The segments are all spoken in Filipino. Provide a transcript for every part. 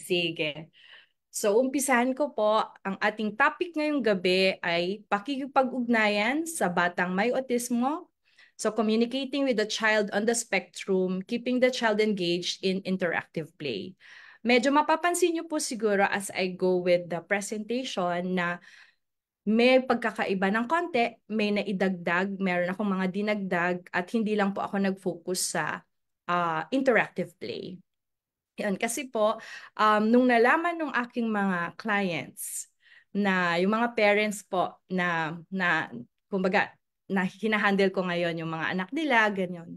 Sige. So, umpisahan ko po, ang ating topic ngayong gabi ay pakikipag-ugnayan sa batang may autismo. So, communicating with the child on the spectrum, keeping the child engaged in interactive play. Medyo mapapansin niyo po siguro as I go with the presentation na may pagkakaiba ng konti, may naidagdag, meron akong mga dinagdag, at hindi lang po ako nag-focus sa interactive play. Yan, kasi po, nung nalaman ng aking mga clients na yung mga parents po kumbaga, na hinahandle ko ngayon yung mga anak nila, ganyan.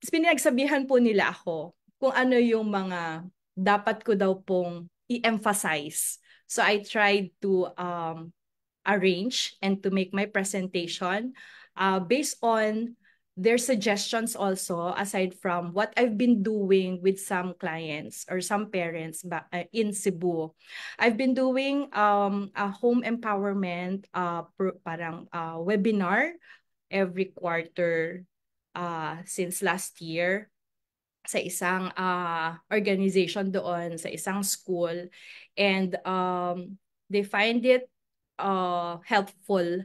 Pinagsabihan po nila ako kung ano yung mga dapat ko daw pong i-emphasize. So I tried to arrange and to make my presentation based on their suggestions also, aside from what I've been doing with some clients or some parents in Cebu. I've been doing a home empowerment parang webinar every quarter since last year sa isang organization doon, sa isang school. And they find it helpful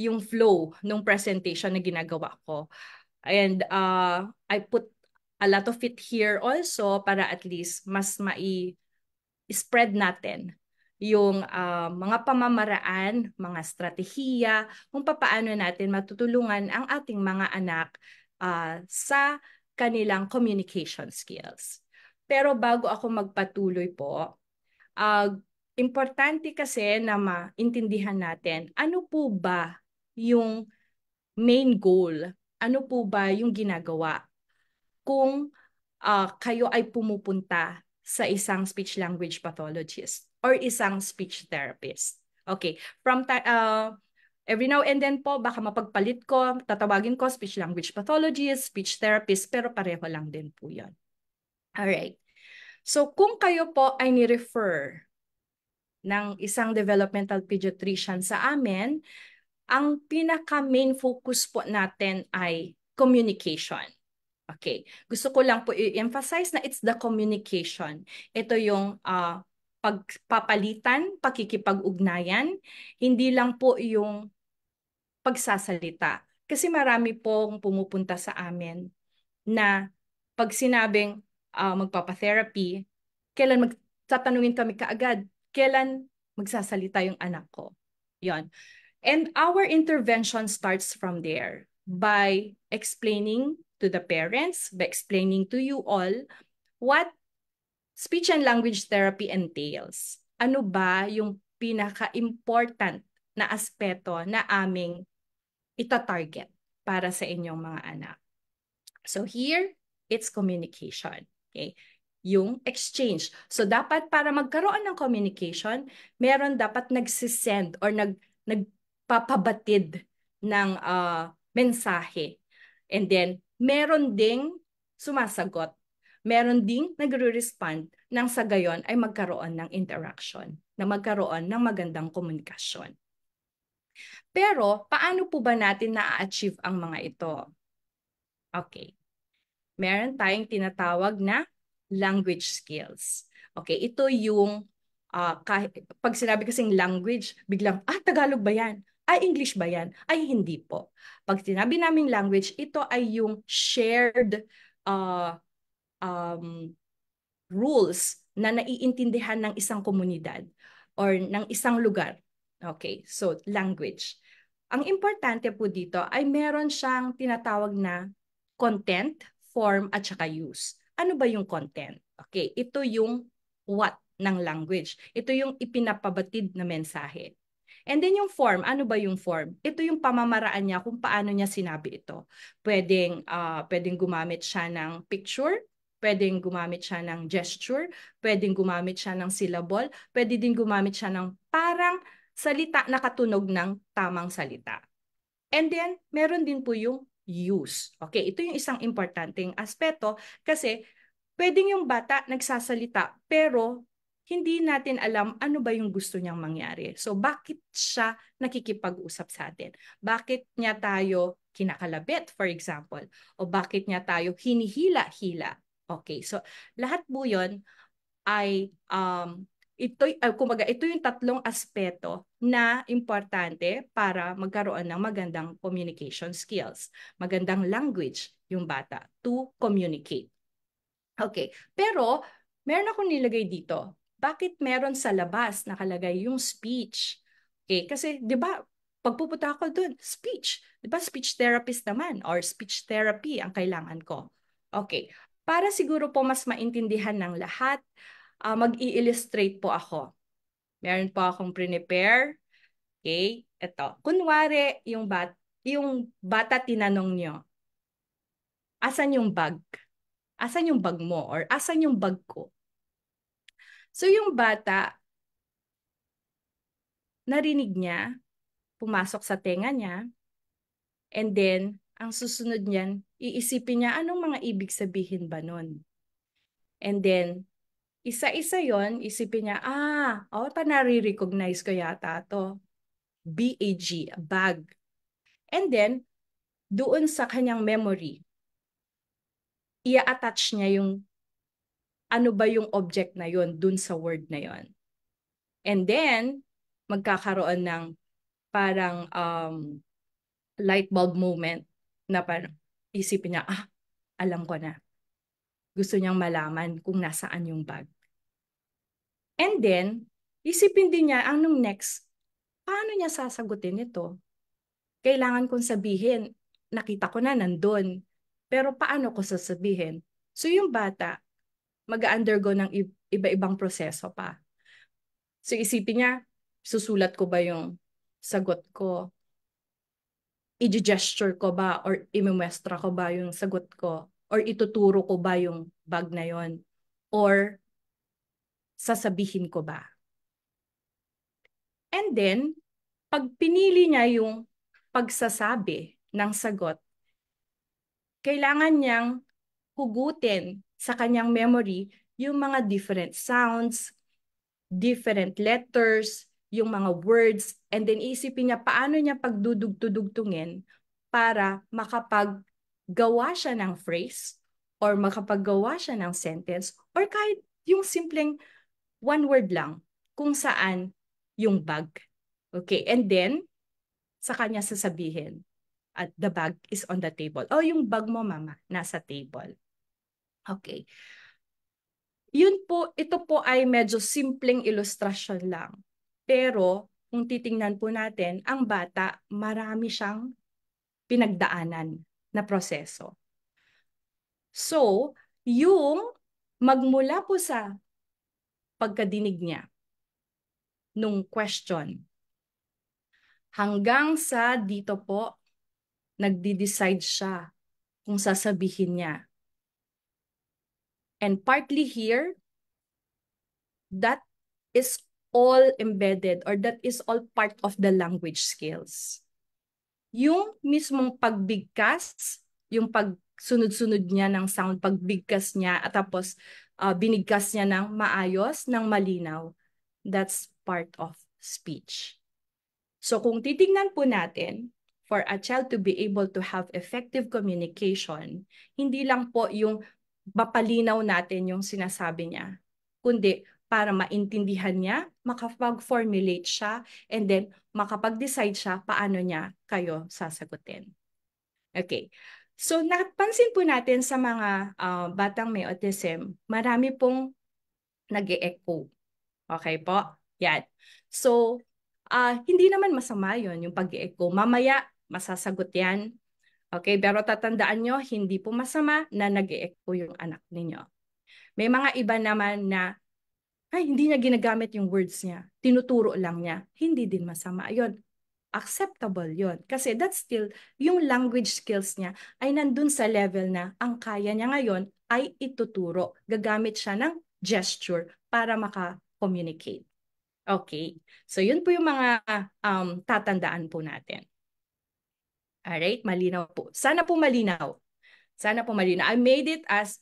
yung flow ng presentation na ginagawa ko. And I put a lot of it here also para at least mas spread natin yung mga pamamaraan, mga strategiya, kung paano natin matutulungan ang ating mga anak sa kanilang communication skills. Pero bago ako magpatuloy po, importante kasi na maintindihan natin ano po ba yung main goal, ano po ba yung ginagawa kung kayo ay pumupunta sa isang speech language pathologist or isang speech therapist. Okay, every now and then po, baka mapagpalit ko, tatawagin ko speech language pathologist, speech therapist, pero pareho lang din po yun. Alright. So kung kayo po ay ni-refer ng isang developmental pediatrician sa amin, ang pinaka-main focus po natin ay communication. Okay. Gusto ko lang po i-emphasize na it's the communication. Ito yung pagpapalitan, pakikipag-ugnayan, hindi lang po yung pagsasalita. Kasi marami pong pumupunta sa amin na pag sinabing magpapa-therapy, tatanungin kami kaagad, kailan magsasalita yung anak ko? Yon. And our intervention starts from there by explaining to the parents, by explaining to you all what speech and language therapy entails. Ano ba yung pinaka-important na aspeto na aming ita-target para sa inyong mga anak. So here, it's communication. Okay? Yung exchange. So dapat para magkaroon ng communication, meron dapat nagsisend or nagpapabatid ng mensahe. And then, meron ding sumasagot. Meron ding nagre-respond nang sa gayon ay magkaroon ng interaction, na magkaroon ng magandang komunikasyon. Pero, paano po ba natin na-achieve ang mga ito? Okay. Meron tayong tinatawag na language skills. Okay, ito yung pag sinabi kasing language, biglang, Tagalog ba yan? Ay, English ba yan? Ay, hindi po. Pag sinabi naming language, ito ay yung shared rules na naiintindihan ng isang komunidad or ng isang lugar. Okay, so language. Ang importante po dito ay meron siyang tinatawag na content, form, at saka use. Ano ba yung content? Okay, ito yung what ng language. Ito yung ipinapabatid na mensahe. And then yung form, ano ba yung form? Ito yung pamamaraan niya kung paano niya sinabi ito. Pwedeng gumamit siya ng picture, pwedeng gumamit siya ng gesture, pwedeng gumamit siya ng syllable, pwede din gumamit siya ng parang salita na katunog ng tamang salita. And then, meron din po yung use. Okay, ito yung isang importanteng aspeto kasi pwedeng yung bata nagsasalita pero hindi natin alam ano ba yung gusto niyang mangyari. So, bakit siya nakikipag-usap sa atin? Bakit niya tayo kinakalabit, for example? O bakit niya tayo hinihila-hila? Okay, so lahat po yun ay kumbaga, ito yung tatlong aspeto na importante para magkaroon ng magandang communication skills. Magandang language yung bata to communicate. Okay, pero meron akong nilagay dito. Bakit meron sa labas nakalagay yung speech? Okay, kasi 'di ba pagpupunta ako doon, speech. 'Di ba speech therapist naman or speech therapy ang kailangan ko. Okay, para siguro po mas maintindihan ng lahat, mag-i-illustrate po ako. Meron po akong prepare. Okay, ito. Kunwari yung bata tinanong nyo, asan yung bag? Asan yung bag mo? Or asan yung bag ko? So yung bata, narinig niya, pumasok sa tenga niya, and then, ang susunod niyan, iisipin niya anong mga ibig sabihin ba nun. And then, isa-isa yon isipin niya, pa nare-recognize ko yata to. BAG, bag. And then, doon sa kanyang memory, ia-attach niya yung ano ba yung object na yon doon sa word na yon. And then, magkakaroon ng parang light bulb moment na parang isipin niya, alam ko na. Gusto niyang malaman kung nasaan yung bag. And then, isipin din niya anong next, paano niya sasagutin ito? Kailangan kong sabihin, nakita ko na nandun. Pero paano ko sasabihin? So yung bata, mag-undergo ng iba-ibang proseso pa. So isipin niya, susulat ko ba yung sagot ko? I-gesture ko ba or imimwestra ko ba yung sagot ko? Or ituturo ko ba yung bag na yon? Or sasabihin ko ba? And then, pag pinili niya yung pagsasabi ng sagot, kailangan niyang hugutin sa kanyang memory yung mga different sounds, different letters, yung mga words, and then isipin niya paano niya pagdudugtudugtungin para makapaggawa siya ng phrase or makapaggawa siya ng sentence or kahit yung simpleng one word lang kung saan yung bag. Okay, and then sa kanya sasabihin at the bag is on the table. Oh, yung bag mo mama, nasa table. Okay. Ito po ay medyo simpleng ilustrasyon lang. Pero kung titingnan po natin, ang bata, marami siyang pinagdaanan na proseso. So, yung magmula po sa pagkadinig niya nung question, hanggang sa dito po, nagdi-decide siya kung sasabihin niya. And partly here, that is all embedded or that is all part of the language skills. Yung mismong pagbigkas, yung pagsunod-sunod niya ng sound, pagbigkas niya at tapos binigkas niya ng maayos, ng malinaw, that's part of speech. So kung titingnan po natin, for a child to be able to have effective communication, hindi lang po yung mapalinaw natin yung sinasabi niya, kundi para maintindihan niya, makapag-formulate siya, and then makapag-decide siya paano niya kayo sasagutin. Okay. So napansin po natin sa mga batang may autism, marami pong nag-e-echo. Okay po? Yan. So, hindi naman masama yon yung pag-echo. Mamaya, masasagot yan. Okay, pero tatandaan nyo, hindi po masama na nag-echo yung anak ninyo. May mga iba naman na, hindi niya ginagamit yung words niya. Tinuturo lang niya. Hindi din masama yon. Acceptable yon. Kasi that's still, yung language skills niya ay nandun sa level na ang kaya niya ngayon ay ituturo. Gagamit siya ng gesture para maka-communicate. Okay. So yun po yung mga tatandaan po natin. Alright, malinaw po. Sana po malinaw. Sana po malinaw. I made it as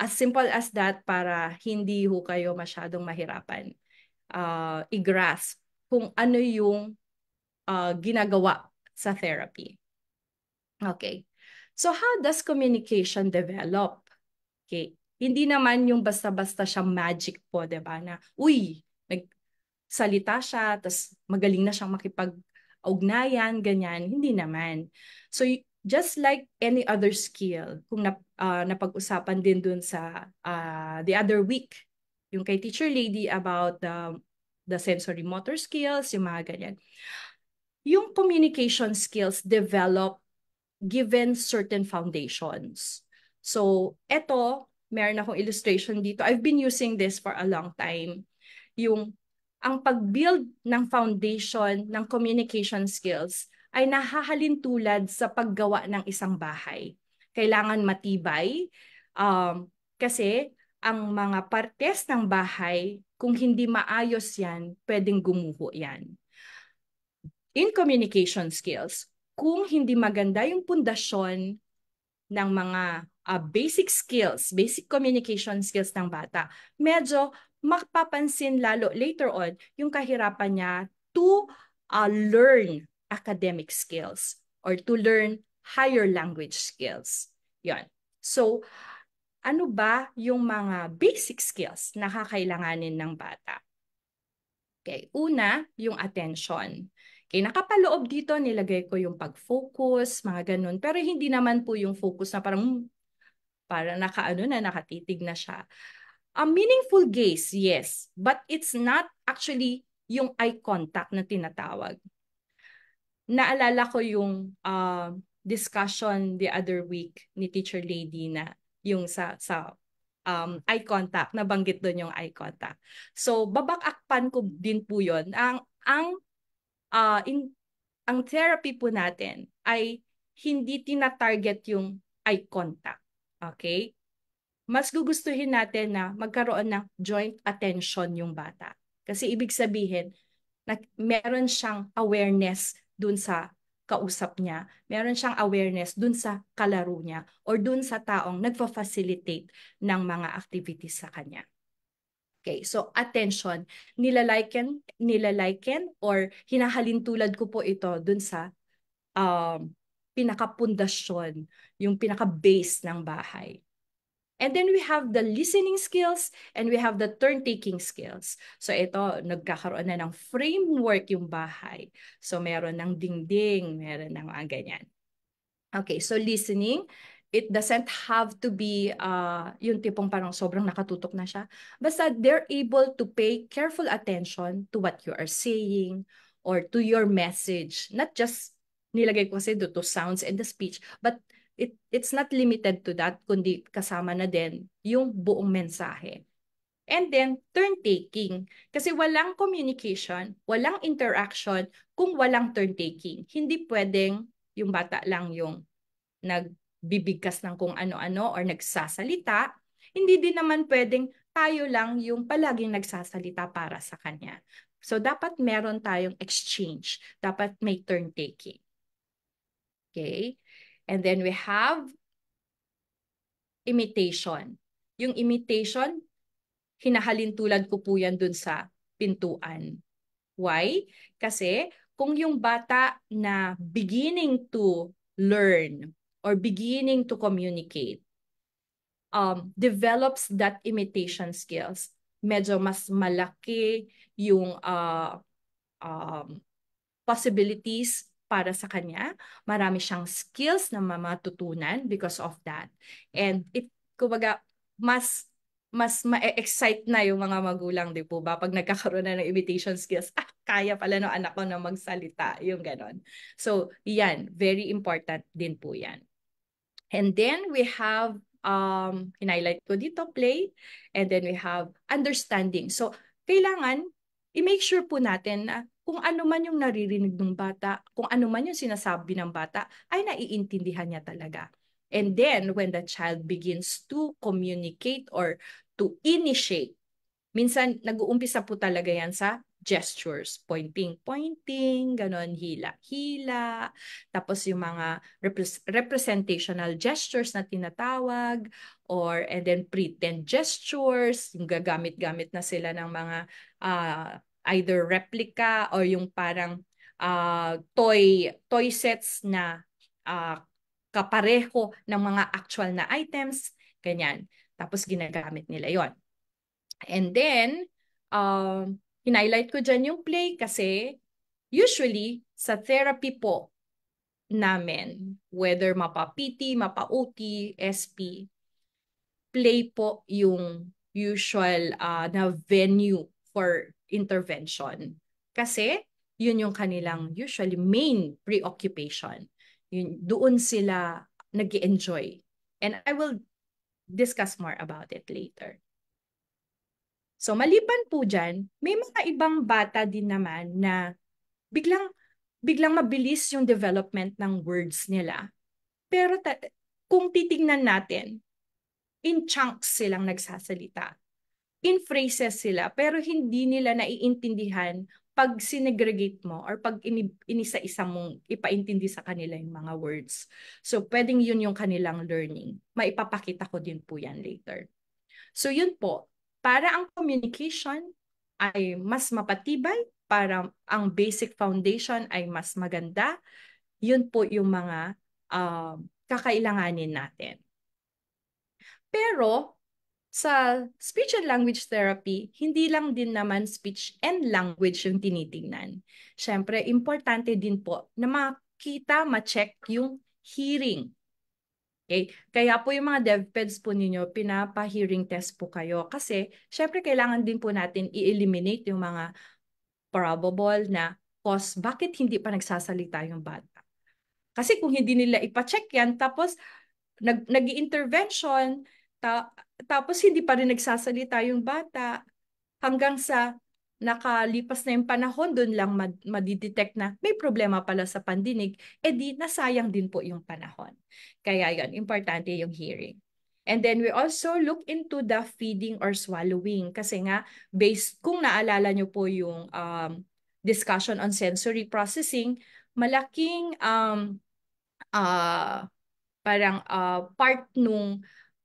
simple as that para hindi ho kayo masyadong mahirapan i-grasp kung ano yung ginagawa sa therapy. Okay. So how does communication develop? Okay. Hindi naman yung basta-basta siya magic po, 'di ba? Na, uy, nagsalita siya, tapos magaling na siyang makipag-ugnayan, ganyan. Hindi naman. So, just like any other skill, kung napag-usapan din dun sa the other week, yung kay Teacher Lady about the sensory motor skills, yung mga ganyan. Yung communication skills develop given certain foundations. So, eto, meron akong illustration dito. I've been using this for a long time. Yung ang pag-build ng foundation ng communication skills ay nahahalin tulad sa paggawa ng isang bahay. Kailangan matibay kasi ang mga partes ng bahay, kung hindi maayos yan, pwedeng gumuho yan. In communication skills, kung hindi maganda yung pundasyon ng mga basic skills, basic communication skills ng bata, medyo mapapansin lalo later on yung kahirapan niya to learn academic skills or to learn higher language skills. Yan. So, ano ba yung mga basic skills na kakailanganin ng bata? Okay, una, yung attention. Okay, nakapaloob dito, nilagay ko yung pag-focus, mga ganun. Pero hindi naman po yung focus na parang nakaano na, nakatitig na siya. A meaningful gaze, yes. But it's not actually yung eye contact na tinatawag. Naalala ko yung discussion the other week ni Teacher Lady na yung sa eye contact, nabanggit doon yung eye contact. So, babakakpan ko din po yun. Ang therapy po natin ay hindi tina-target yung eye contact. Okay? Mas gugustuhin natin na magkaroon ng joint attention yung bata. Kasi ibig sabihin, na meron siyang awareness dun sa kausap niya, meron siyang awareness dun sa kalaro niya, or dun sa taong nagfa-facilitate ng mga activities sa kanya. Okay, so attention, nilaliken or hinahalin tulad ko po ito dun sa pinakapundasyon, yung pinaka-base ng bahay. And then we have the listening skills and we have the turn-taking skills. So ito, nagkakaroon na ng framework yung bahay. So meron ng dingding, meron ng mga ganyan. Okay, so listening, it doesn't have to be yung tipong parang sobrang nakatutok na siya. Basta they're able to pay careful attention to what you are saying or to your message. Not just nilagay ko kasi to sounds and the speech, but it's not limited to that, kundi kasama na din yung buong mensahe. And then, turn-taking. Kasi walang communication, walang interaction kung walang turn-taking. Hindi pwedeng yung bata lang yung nagbibigkas ng kung ano-ano or nagsasalita. Hindi din naman pwedeng tayo lang yung palaging nagsasalita para sa kanya. So, dapat meron tayong exchange. Dapat may turn-taking. Okay? And then we have imitation. Yung imitation, hinahalin tulad ko po yan dun sa pintuan. Why? Kasi kung yung bata na beginning to learn or beginning to communicate, develops that imitation skills, medyo mas malaki yung possibilities para sa kanya. Marami siyang skills na matutunan because of that. And kumbaga, mas ma-excite na yung mga magulang, di po ba? Pag nagkakaroon na ng imitation skills, kaya pala ng anak ko na magsalita, yung ganon. So, yan, very important din po yan. And then we have, highlight ko dito, play, and then we have understanding. So, kailangan i-make sure po natin na kung ano man yung naririnig ng bata, kung ano man yung sinasabi ng bata, ay naiintindihan niya talaga. And then, when the child begins to communicate or to initiate, minsan nag-uumpisa po talaga yan sa gestures, pointing, pointing, ganon, hila, hila, tapos yung mga representational gestures na tinatawag, or and then pretend gestures, yung gagamit-gamit na sila ng mga either replica or yung parang toy sets na kapareho ng mga actual na items, ganyan. Tapos ginagamit nila yon. And then, hinighlight ko dyan yung play kasi usually sa therapy po namin, whether mapa-PT, mapa-OT, SP, play po yung usual na venue for intervention. Kasi yun yung kanilang usually main preoccupation. Doon sila nag-enjoy. And I will discuss more about it later. So maliban po dyan, may mga ibang bata din naman na biglang mabilis yung development ng words nila. Pero kung titignan natin, in chunks silang nagsasalita. In phrases sila, pero hindi nila naiintindihan pag sinegregate mo or pag inisa-isa mong ipaintindi sa kanila yung mga words. So, pwedeng yun yung kanilang learning. Maipapakita ko din po yan later. So, yun po. Para ang communication ay mas mapatibay, para ang basic foundation ay mas maganda, yun po yung mga kakailanganin natin. Pero sa speech and language therapy, hindi lang din naman speech and language yung tinitingnan. Siyempre, importante din po na makita, ma-check yung hearing. Okay? Kaya po yung mga DevPeds po ninyo, pinapa-hearing test po kayo. Kasi, siyempre, kailangan din po natin i-eliminate yung mga probable na cause bakit hindi pa nagsasalita yung bata. Kasi kung hindi nila ipa-check yan, tapos nag-intervention, tapos hindi pa rin nagsasalita yung bata, hanggang sa nakalipas na yung panahon, doon lang madidetect na may problema pala sa pandinig, di nasayang din po yung panahon. Kaya yon, importante yung hearing. And then we also look into the feeding or swallowing kasi nga, based, kung naalala nyo po yung discussion on sensory processing, malaking parang part nung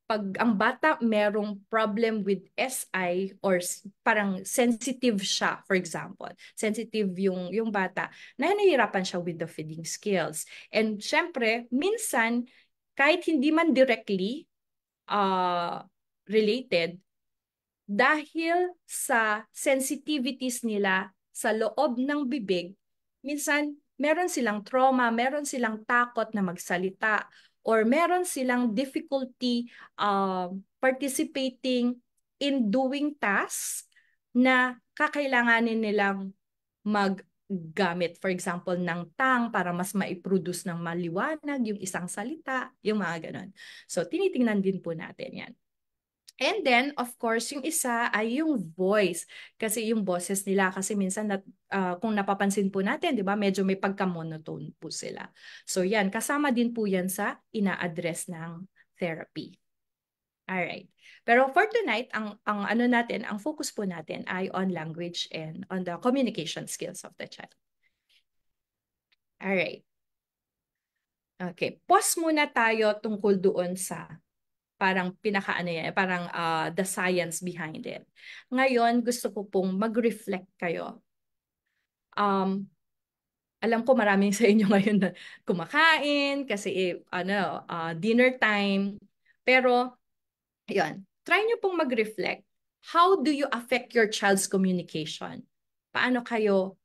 pag ang bata merong problem with SI or parang sensitive siya, for example. Sensitive yung bata, na nahihirapan siya with the feeding skills. And syempre, minsan, kahit hindi man directly related, dahil sa sensitivities nila sa loob ng bibig, minsan meron silang trauma, meron silang takot na magsalita, or meron silang difficulty participating in doing tasks na kakailanganin nilang maggamit, for example, ng tang para mas maiproduce ng maliwanag yung isang salita, yung mga ganon. So, tinitingnan din po natin yan. And then, of course, yung isa ay yung voice. Kasi yung boses nila, kasi minsan kung napapansin po natin, di ba, medyo may pagka-monotone po sila. So yan, kasama din po yan sa ina-address ng therapy. Alright. Pero for tonight, ang ano natin, ang focus po natin ay on language and on the communication skills of the child. Alright. Okay. Pause muna tayo tungkol doon sa parang pinaka-ano yan, parang the science behind it. Ngayon, gusto ko pong mag-reflect kayo. Alam ko maraming sa inyo ngayon na kumakain kasi dinner time. Pero, yun, try nyo pong mag-reflect. How do you affect your child's communication? Paano kayo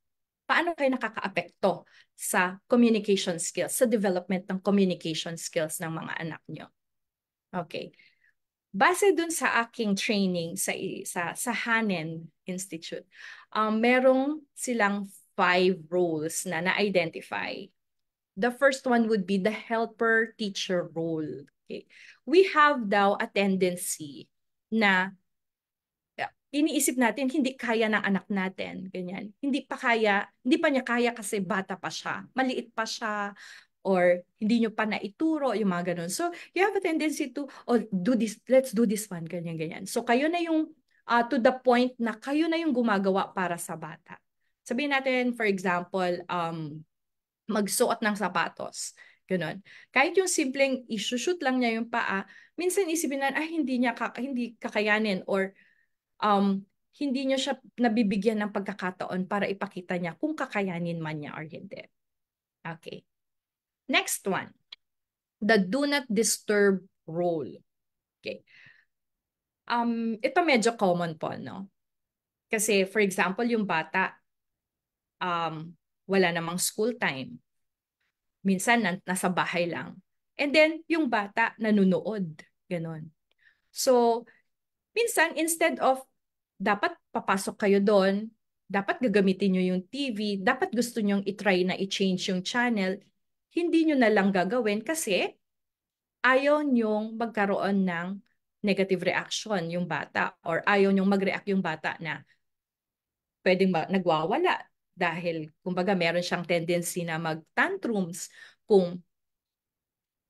nakaka-apekto sa communication skills, sa development ng communication skills ng mga anak nyo? Okay. Base dun sa aking training sa Hanen Institute, merong silang 5 roles na na-identify. The first one would be the helper-teacher role. Okay. We have daw a tendency na iniisip natin hindi kaya ng anak natin, ganyan. Hindi pa niya kaya kasi bata pa siya, maliit pa siya, or hindi nyo pa naituro, yung mga ganun. So, you have a tendency to, do this, let's do this one, ganyan, ganyan. So, kayo na yung, to the point na kayo na yung gumagawa para sa bata. Sabihin natin, for example, magsuot ng sapatos. Ganun. Kahit yung simpleng isushoot lang niya yung paa, minsan isipin na, hindi kakayanin, or hindi niyo siya nabibigyan ng pagkakataon para ipakita niya kung kakayanin man niya or hindi. Okay. Next one, the do not disturb role. Okay. Ito medyo common po, no? Kasi for example, yung bata, wala namang school time. Minsan nasa bahay lang. And then yung bata nanunood, ganon. So, minsan instead of dapat papasok kayo doon, dapat gagamitin nyo yung TV, dapat gusto nyong itry na i-change yung channel, hindi nyo na lang gagawin kasi ayaw nyong magkaroon ng negative reaction yung bata or ayaw nyong mag-react yung bata na pwedeng nagwawala dahil kumbaga meron siyang tendency na mag-tantrums kung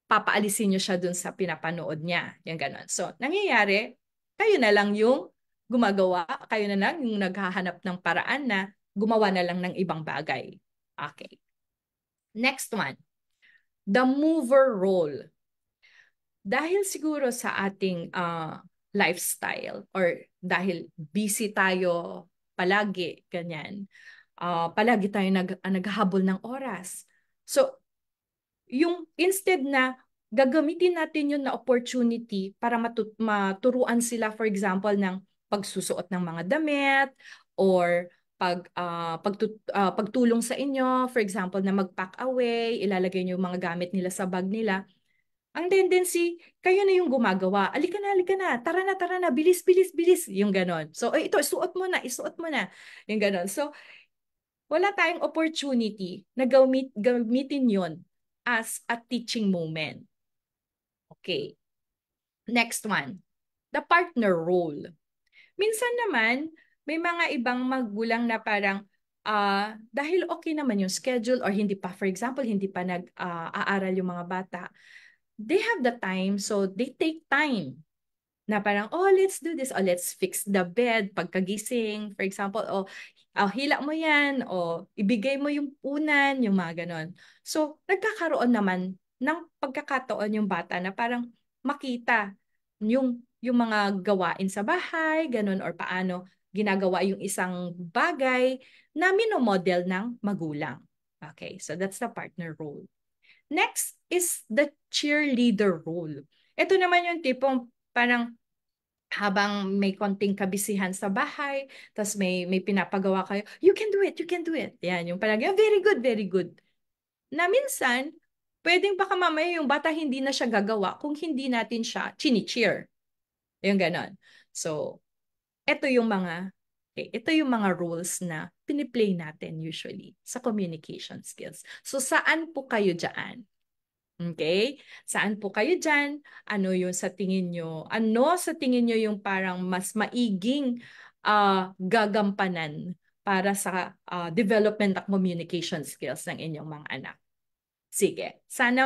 papaalisin nyo siya dun sa pinapanood niya. Yung ganon. So, nangyayari, kayo na lang yung gumagawa, kayo na lang yung naghahanap ng paraan na gumawa na lang ng ibang bagay. Okay. Next one, the mover role. Dahil siguro sa ating lifestyle or dahil busy tayo palagi, ganyan, palagi tayo naghahabol ng oras. So, yung instead na gagamitin natin yun na opportunity para maturuan sila, for example, ng pagsusuot ng mga damit or pagtulong sa inyo, for example, na mag-pack away, ilalagay niyo yung mga gamit nila sa bag nila. Ang tendency, kayo na yung gumagawa. Alika na, tara na, bilis, bilis, bilis. Yung ganon. So, ito, isuot mo na. Yung ganon. So, wala tayong opportunity na gamitin yon as a teaching moment. Okay. Next one, the partner role. Minsan naman, may mga ibang magulang na parang dahil okay naman yung schedule or hindi pa, for example, hindi pa nag-aaral yung mga bata, they have the time, so they take time na parang, oh, let's do this. Oh, let's fix the bed pagkagising. For example, hila mo yan. O ibigay mo yung unan, yung mga ganon. So, nagkakaroon naman ng pagkakataon yung bata na parang makita yung mga gawain sa bahay, ganon, or paano ginagawa yung isang bagay na minomodel ng magulang. Okay, so that's the partner role. Next is the cheerleader role. Ito naman yung tipong parang habang may konting kabisihan sa bahay, tapos may pinapagawa kayo, you can do it, you can do it. Yan, yung parang, "Yeah, very good, very good." Na minsan, pwedeng baka mamaya yung bata hindi na siya gagawa kung hindi natin siya chini-cheer. Yung ganon. So, ito yung mga rules na piniplay natin usually sa communication skills. So, saan po kayo dyan? Okay? Saan po kayo dyan? Ano yung sa tingin nyo? Ano sa tingin nyo yung parang mas maiging gagampanan para sa development of communication skills ng inyong mga anak? Sige, sana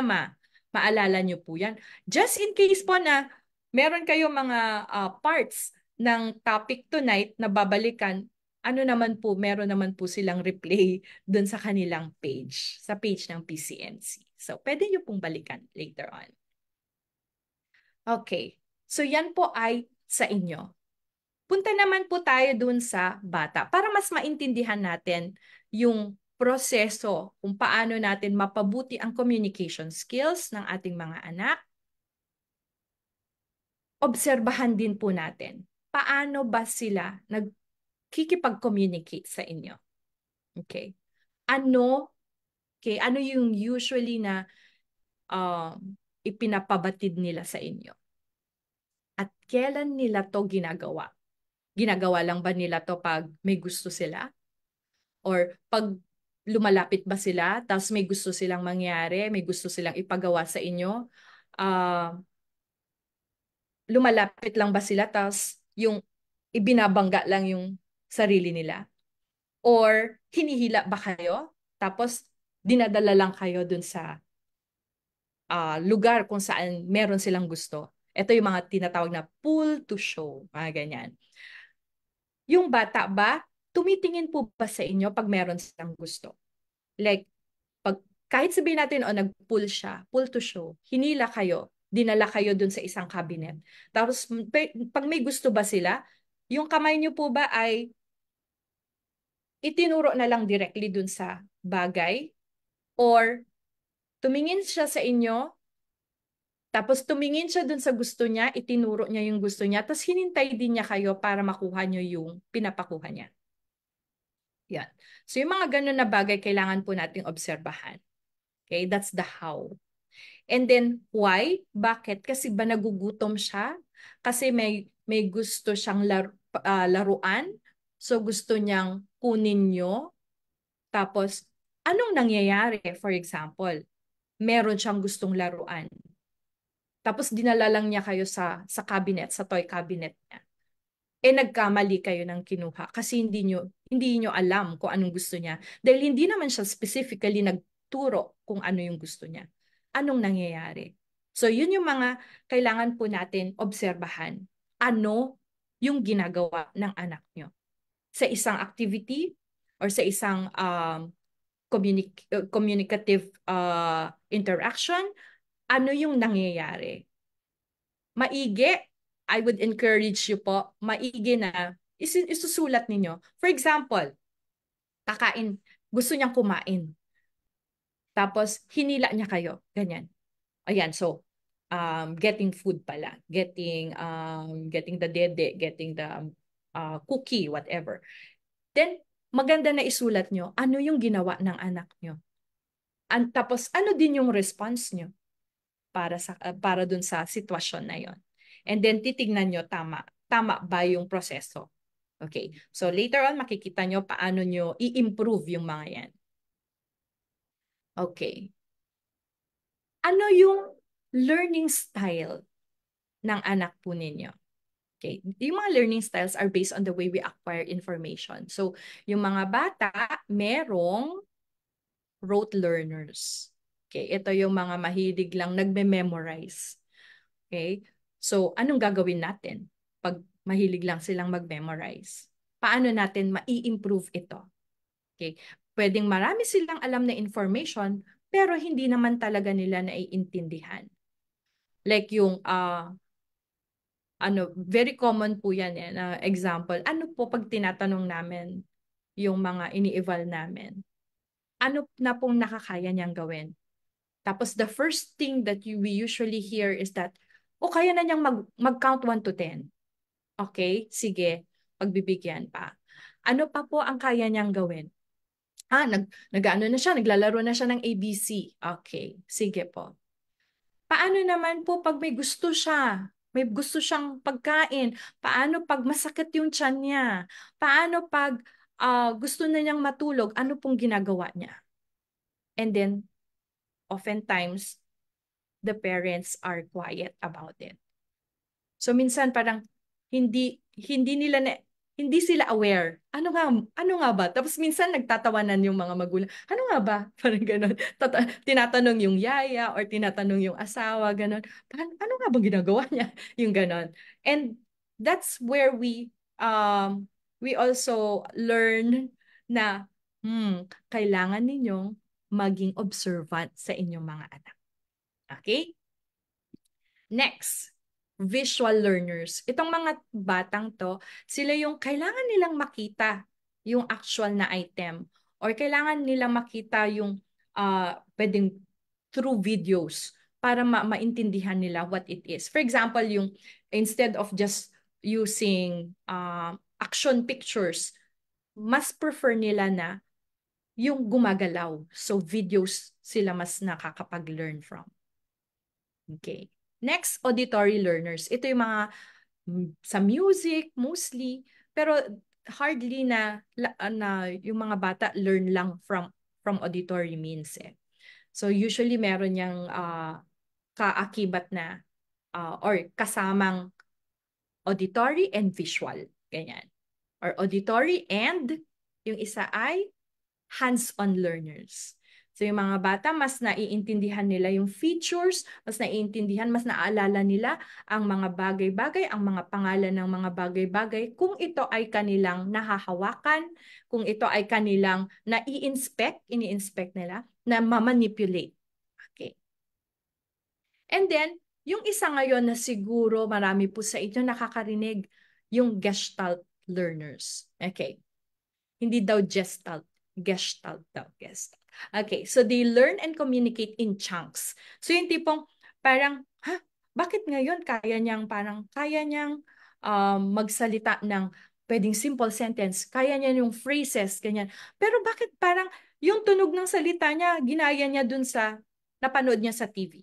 maalala nyo po yan. Just in case po na meron kayong mga parts ng topic tonight na babalikan, ano naman po, meron naman po silang replay dun sa kanilang page, sa page ng PCNC. So, pwede nyo pong balikan later on. Okay, so yan po ay sa inyo. Punta naman po tayo dun sa bata para mas maintindihan natin yung proseso kung paano natin mapabuti ang communication skills ng ating mga anak. Obserbahan din po natin paano ba sila nagkikipag-communicate sa inyo. Okay? Ano yung usually na ipinapabatid nila sa inyo? At kailan nila to ginagawa? Ginagawa lang ba nila to pag may gusto sila? Or pag lumalapit ba sila, tapos may gusto silang mangyari, may gusto silang ipagawa sa inyo? Lumalapit lang ba sila, tapos yung ibinabangga lang yung sarili nila? Or hinihila ba kayo? Tapos dinadala lang kayo dun sa lugar kung saan meron silang gusto. Ito yung mga tinatawag na pull to show, mga ganyan. Yung bata ba, tumitingin po ba sa inyo pag meron silang gusto? Like, kahit sabihin natin, nag-pull siya, pull to show, hinila kayo, dinala kayo dun sa isang cabinet. Tapos, pag may gusto ba sila, yung kamay niyo po ba ay itinuro na lang directly dun sa bagay? Or tumingin siya sa inyo, Tapos tumingin siya dun sa gusto niya, itinuro niya yung gusto niya, tapos hinintay din niya kayo para makuha niyo yung pinapakuha niya. Yan. So yung mga ganun na bagay, kailangan po nating obserbahan. Okay, that's the how. And then, why? Bakit? Kasi ba nagugutom siya? Kasi may gusto siyang laruan? So gusto niyang kunin nyo? Tapos, anong nangyayari? For example, meron siyang gustong laruan. Tapos dinala lang niya kayo sa cabinet, sa toy cabinet niya. Nagkamali kayo ng kinuha kasi hindi niyo alam kung anong gusto niya. Dahil hindi naman siya specifically nagturo kung ano yung gusto niya. Anong nangyayari? So yun yung mga kailangan po natin obserbahan. Ano yung ginagawa ng anak niyo? Sa isang activity or sa isang communicative interaction, ano yung nangyayari? Maigi, I would encourage you po, maigi na isusulat ninyo. For example, gusto niyang kumain. Tapos, hinila niya kayo. Ganyan. Ayan, so, getting food pala. Getting the dede, getting the cookie, whatever. Then, maganda na isulat nyo, ano yung ginawa ng anak nyo. Tapos, ano din yung response nyo para dun sa sitwasyon na yon. And then titignan nyo tama ba yung proseso. Okay. So later on makikita nyo paano nyo i-improve yung mga yan. Okay. Ano yung learning style ng anak po ninyo? Okay. Yung mga learning styles are based on the way we acquire information. So yung mga bata, merong rote learners. Okay. Ito yung mga mahilig lang nagme-memorize. Okay? So, anong gagawin natin pag mahilig lang silang mag-memorize? Paano natin mai-improve ito? Okay? Pwedeng marami silang alam na information, pero hindi naman talaga nila naiintindihan. Like yung, very common po yan example. Ano po pag tinatanong namin yung mga ini-eval namin? Ano na pong nakakaya niyang gawin? Tapos the first thing that we usually hear is that, kaya na niyang mag-count 1 to 10. Okay, sige, pagbibigyan pa. Ano pa po ang kaya niyang gawin? Nag-ano na siya, naglalaro na siya ng ABC. Okay, sige po. Paano naman po pag may gusto siya? May gusto siyang pagkain. Paano pag masakit yung tiyan niya? Paano pag gusto na niyang matulog? Ano pong ginagawa niya? And then, oftentimes, the parents are quiet about it. So minsan parang hindi hindi nila na, hindi sila aware. Ano nga ba? Tapos minsan nagtatawanan yung mga magulang. Ano nga ba? Parang gano'n. Tinatanong yung yaya or tinatanong yung asawa, gano'n. Parang ano nga ba ginagawa niya? Yung gano'n. And that's where we also learn na kailangan ninyong maging observant sa inyong mga anak. Okay? Next, visual learners. Itong mga batang to, sila yung kailangan nilang makita yung actual na item or kailangan nilang makita yung pwedeng through videos para maintindihan nila what it is. For example, yung instead of just using action pictures, mas prefer nila na yung gumagalaw. So videos sila mas nakakapag-learn from. Okay. Next, auditory learners. Ito yung mga sa music mostly, pero hardly na yung mga bata learn lang from auditory means eh. So usually meron yang kaakibat na or kasamang auditory and visual, ganyan. Or auditory and yung isa ay hands-on learners. So yung mga bata, mas naiintindihan nila yung features, mas naiintindihan, mas naaalala nila ang mga bagay-bagay, ang mga pangalan ng mga bagay-bagay, kung ito ay kanilang nahahawakan, kung ito ay kanilang ini-inspect nila, na ma-manipulate. Okay. And then, yung isa ngayon na siguro marami po sa inyo nakakarinig, yung Gestalt learners. Okay. Hindi daw Gestalt. Gestalt daw. Gestalt. Okay. So they learn and communicate in chunks. So yung tipong parang ha, bakit ngayon kaya niyang magsalita ng pwedeng simple sentence, kaya niya yung phrases, ganyan. Pero bakit parang yung tunog ng salita niya, ginaya niya dun sa napanood niya sa TV?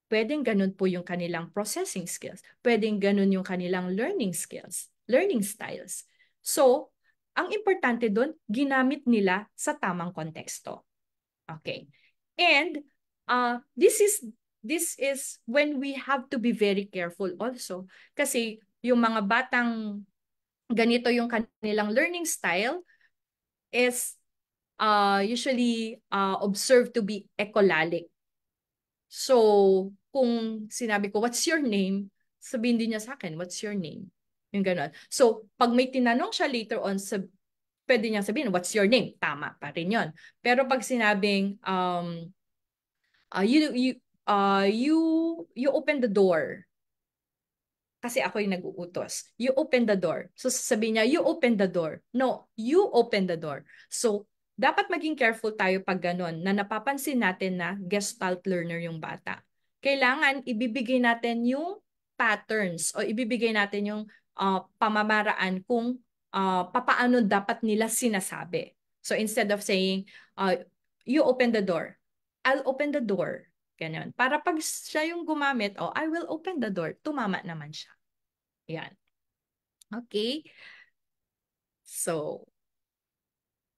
Pwedeng ganun po yung kanilang processing skills. Pwedeng ganun yung kanilang learning skills, learning styles. So, ang importante doon, ginamit nila sa tamang konteksto. Okay. And this is when we have to be very careful also. Kasi yung mga batang ganito yung kanilang learning style is usually observed to be echolalic. So, kung sinabi ko, what's your name? Sabihin din niya sa akin, what's your name? Yung gano'n. So, pag may tinanong siya later on, pwede niya sabihin, what's your name? Tama pa rin yun. Pero pag sinabing, uh, you, you, you open the door. Kasi ako yung nag-uutos. You open the door. So sasabihin niya, you open the door. No, you open the door. So dapat maging careful tayo pag ganon na napapansin natin na gestalt learner yung bata. Kailangan ibibigay natin yung patterns o ibibigay natin yung pamamaraan kung papaano dapat nila sinasabi. So instead of saying, you open the door, I'll open the door. Ganyan. Para pag siya yung gumamit, oh, I will open the door, tumama naman siya. Yan. Okay. So,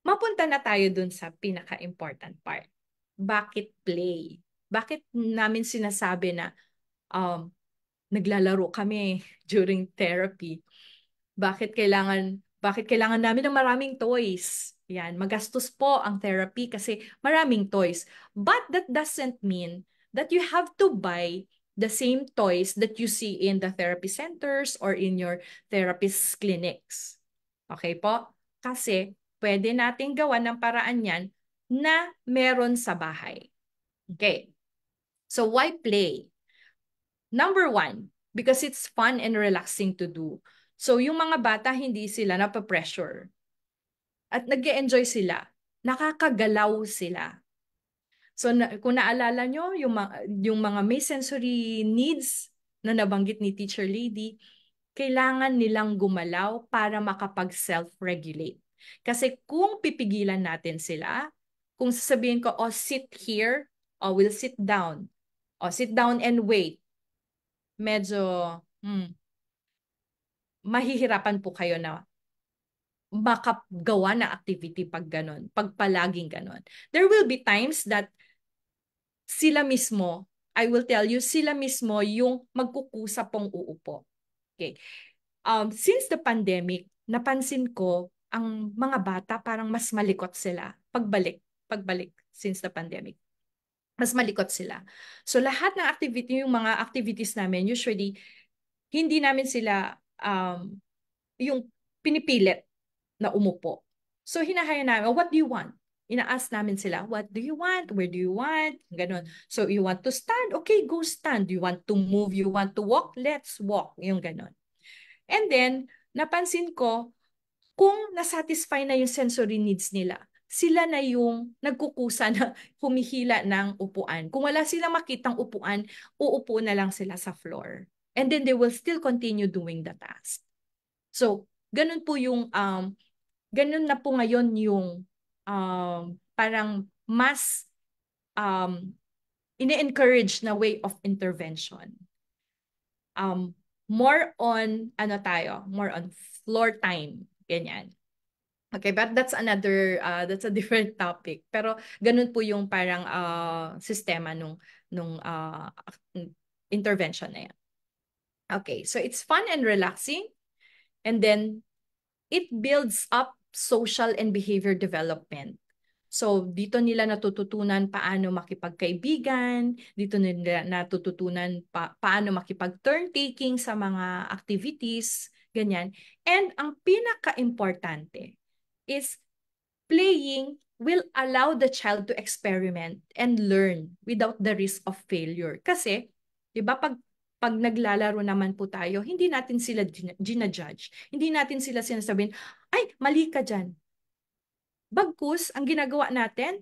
mapunta na tayo dun sa pinaka-important part. Bakit play? Bakit namin sinasabi na um, naglalaro kami during therapy? Bakit kailangan namin ng maraming toys? Yan, magastos po ang therapy kasi maraming toys. But that doesn't mean that you have to buy the same toys that you see in the therapy centers or in your therapist clinics. Okay po? Kasi pwede nating gawa ng paraan yan na meron sa bahay. Okay. So why play? Number one, because it's fun and relaxing to do. So yung mga bata, hindi sila napapressure. At nag-enjoy sila. Nakakagalaw sila. So kung naalala nyo, yung mga may sensory needs na nabanggit ni Teacher Lady, kailangan nilang gumalaw para makapag-self-regulate. Kasi kung pipigilan natin sila, kung sasabihin ko, oh, sit here, oh, we'll sit down. Oh, sit down and wait. Medyo, mahihirapan po kayo na makagawa na activity pag ganon, pag palaging ganon. There will be times that sila mismo, I will tell you, sila mismo yung magkukusa pong uupo. Okay. Since the pandemic, napansin ko ang mga bata parang mas malikot sila pagbalik since the pandemic. Mas malikot sila. So lahat ng activity, yung mga activities namin, usually hindi namin sila yung pinipilit na umupo. So hinahaya namin, what do you want? Ina-ask namin sila, what do you want? Where do you want? Ganon. So you want to stand? Okay, go stand. You want to move? You want to walk? Let's walk. Yung ganon. And then, napansin ko, kung nasatisfy na yung sensory needs nila, sila na yung nagkukusa na humihila ng upuan. Kung wala silang makitang upuan, uupo na lang sila sa floor. And then they will still continue doing the task. So, ganun po yung, ganun na po ngayon yung parang mas ine-encourage na way of intervention. More on, more on floor time. Ganyan. Okay, but that's that's a different topic. Pero ganun po yung parang sistema nung intervention na yan. Okay, so it's fun and relaxing. And then, it builds up social and behavior development. So, dito nila natututunan paano makipagkaibigan, dito nila natututunan paano makipag-turn taking sa mga activities, ganyan. And ang pinaka-importante is playing will allow the child to experiment and learn without the risk of failure. Kasi, di ba, pag naglalaro naman po tayo, hindi natin sila ginajudge. Hindi natin sila sinasabihin, ay, mali ka dyan. Bagkus, ang ginagawa natin,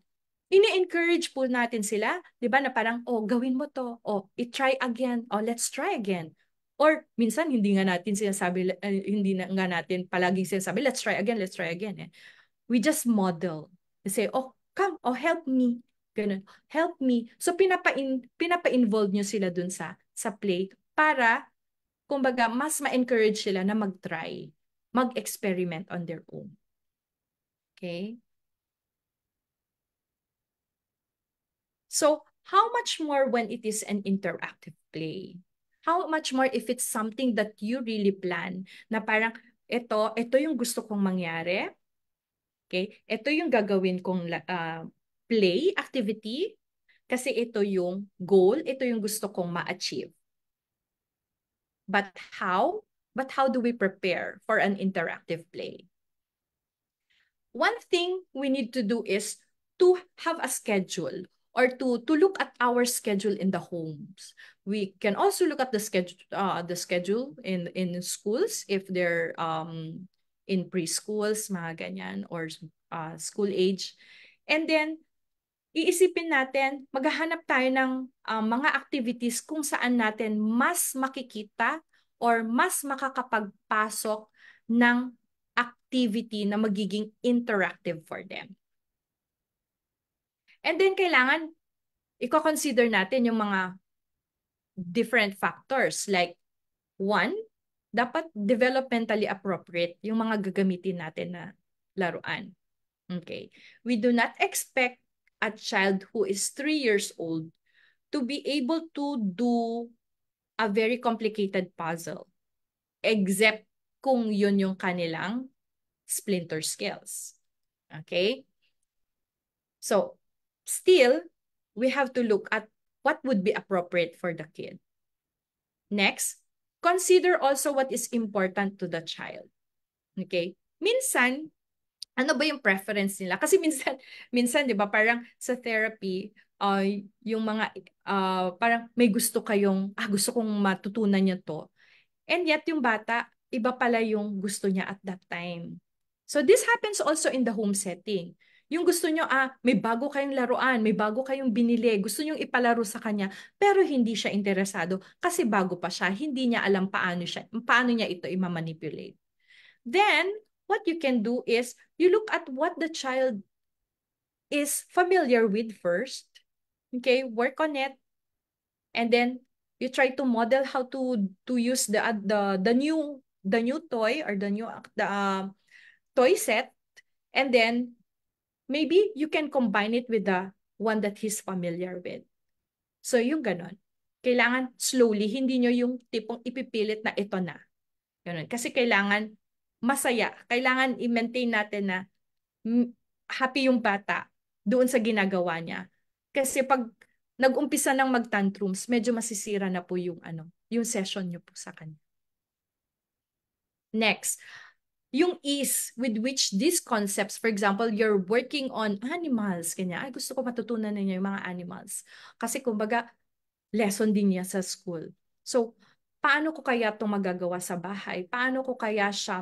ini-encourage po natin sila, 'di ba, na parang, oh, gawin mo to, oh, i-try again, oh, let's try again. Or minsan hindi nga natin sinasabi, hindi na nga natin palaging sinasabi, let's try again. Eh. We just model. We say, oh, come, oh, help me. Ganun, help me. So pinapa-involve nyo sila dun sa play para, kumbaga, mas ma-encourage sila na mag-try, mag-experiment on their own. Okay? So, how much more when it is an interactive play? How much more if it's something that you really plan na parang ito yung gusto kong mangyari. Okay? Ito yung gagawin kong play activity kasi ito yung goal, ito yung gusto kong ma-achieve. But how? But how do we prepare for an interactive play? One thing we need to do is to have a schedule or to look at our schedule in the homes. We can also look at the schedule in schools if they're in preschools, mga ganyan, or school age. And then iisipin natin, maghahanap tayo ng mga activities kung saan natin mas makikita or mas makakapagpasok ng activity na magiging interactive for them. And then kailangan i-consider natin yung mga different factors like one, dapat developmentally appropriate yung mga gagamitin natin na laruan. Okay. We do not expect a child who is 3 years old to be able to do a very complicated puzzle except kung yun yung kanilang splinter skills. Okay? So, still, we have to look at what would be appropriate for the kid. Next, consider also what is important to the child. Okay? Minsan, ano ba yung preference nila? Kasi minsan 'di ba, parang sa therapy, yung mga parang may gusto kayong, gusto kong matutunan niya to. And yet yung bata, iba pala yung gusto niya at that time. So this happens also in the home setting. Yung gusto nyo, may bago kayong laruan, may bago kayong binili, gusto nyo ipalaro sa kanya, pero hindi siya interesado kasi bago pa siya, hindi niya alam paano niya ito i-manipulate. Then, what you can do is, you look at what the child is familiar with first, okay, work on it, and then you try to model how to use the new toy or the toy set, and then maybe you can combine it with the one that he's familiar with. So yung ganon. Kailangan slowly, hindi nyo yung tipong ipipilit na ito na. Ganon. Kasi kailangan masaya. Kailangan i-maintain natin na happy yung bata doon sa ginagawa niya. Kasi pag nag-umpisa ng mag-tantrums, medyo masisira na po yung session niyo po sa kanya. Next, yung ease with which these concepts, for example, you're working on animals, kanya, gusto ko matutunan ninyo yung mga animals. Kasi kumbaga, lesson din niya sa school. So, paano ko kaya itong magagawa sa bahay? Paano ko kaya siya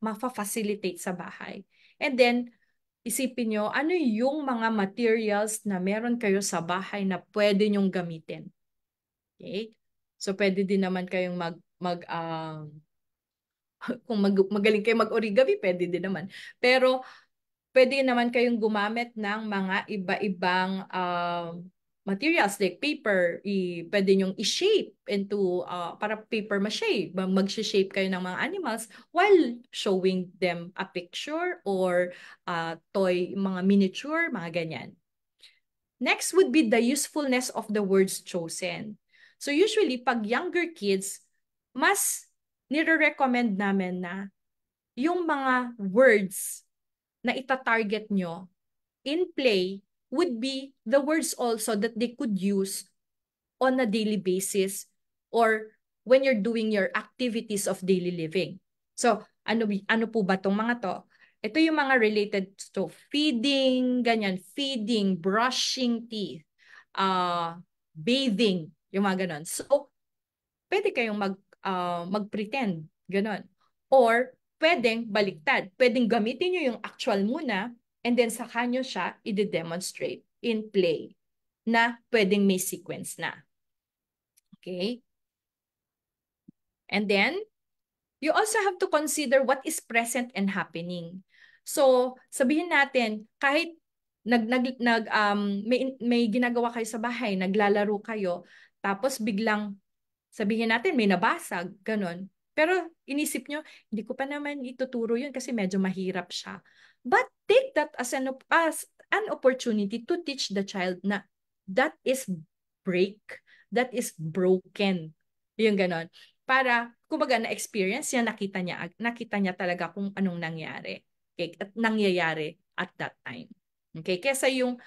ma-facilitate sa bahay? And then, isipin nyo, ano yung mga materials na meron kayo sa bahay na pwede nyong gamitin? Okay? So, pwede din naman kayong kung magaling kayo mag-origami, pwede din naman. Pero, pwede naman kayong gumamit ng mga iba-ibang materials like paper. Pwede nyong i-shape into, para paper mache. Mag-shape kayo ng mga animals while showing them a picture or toy, mga miniature, mga ganyan. Next would be the usefulness of the words chosen. So usually, pag younger kids, mas nire-recommend namin na yung mga words na ita-target nyo in play would be the words also that they could use on a daily basis or when you're doing your activities of daily living. So, ano po ba tong mga to? Ito yung mga related to feeding, ganyan, feeding, brushing teeth, bathing, yung mga ganon. So, pwede kayong mag-pretend, ganon. Or, pwedeng baliktad. Pwedeng gamitin nyo yung actual muna and then saka nyo siya i-demonstrate. in play na pwedeng may sequence na. Okay? And then, you also have to consider what is present and happening. So, sabihin natin, kahit may ginagawa kayo sa bahay, naglalaro kayo, tapos biglang sabihin natin may nabasag, ganun. Pero inisip nyo, hindi ko pa naman ituturo yun kasi medyo mahirap siya. But take that as an opportunity to teach the child na that is break, that is broken. Yung ganun. Para, kumbaga, na-experience niya, nakita niya talaga kung anong nangyari. Okay? At nangyayari at that time. Okay? Kesa yung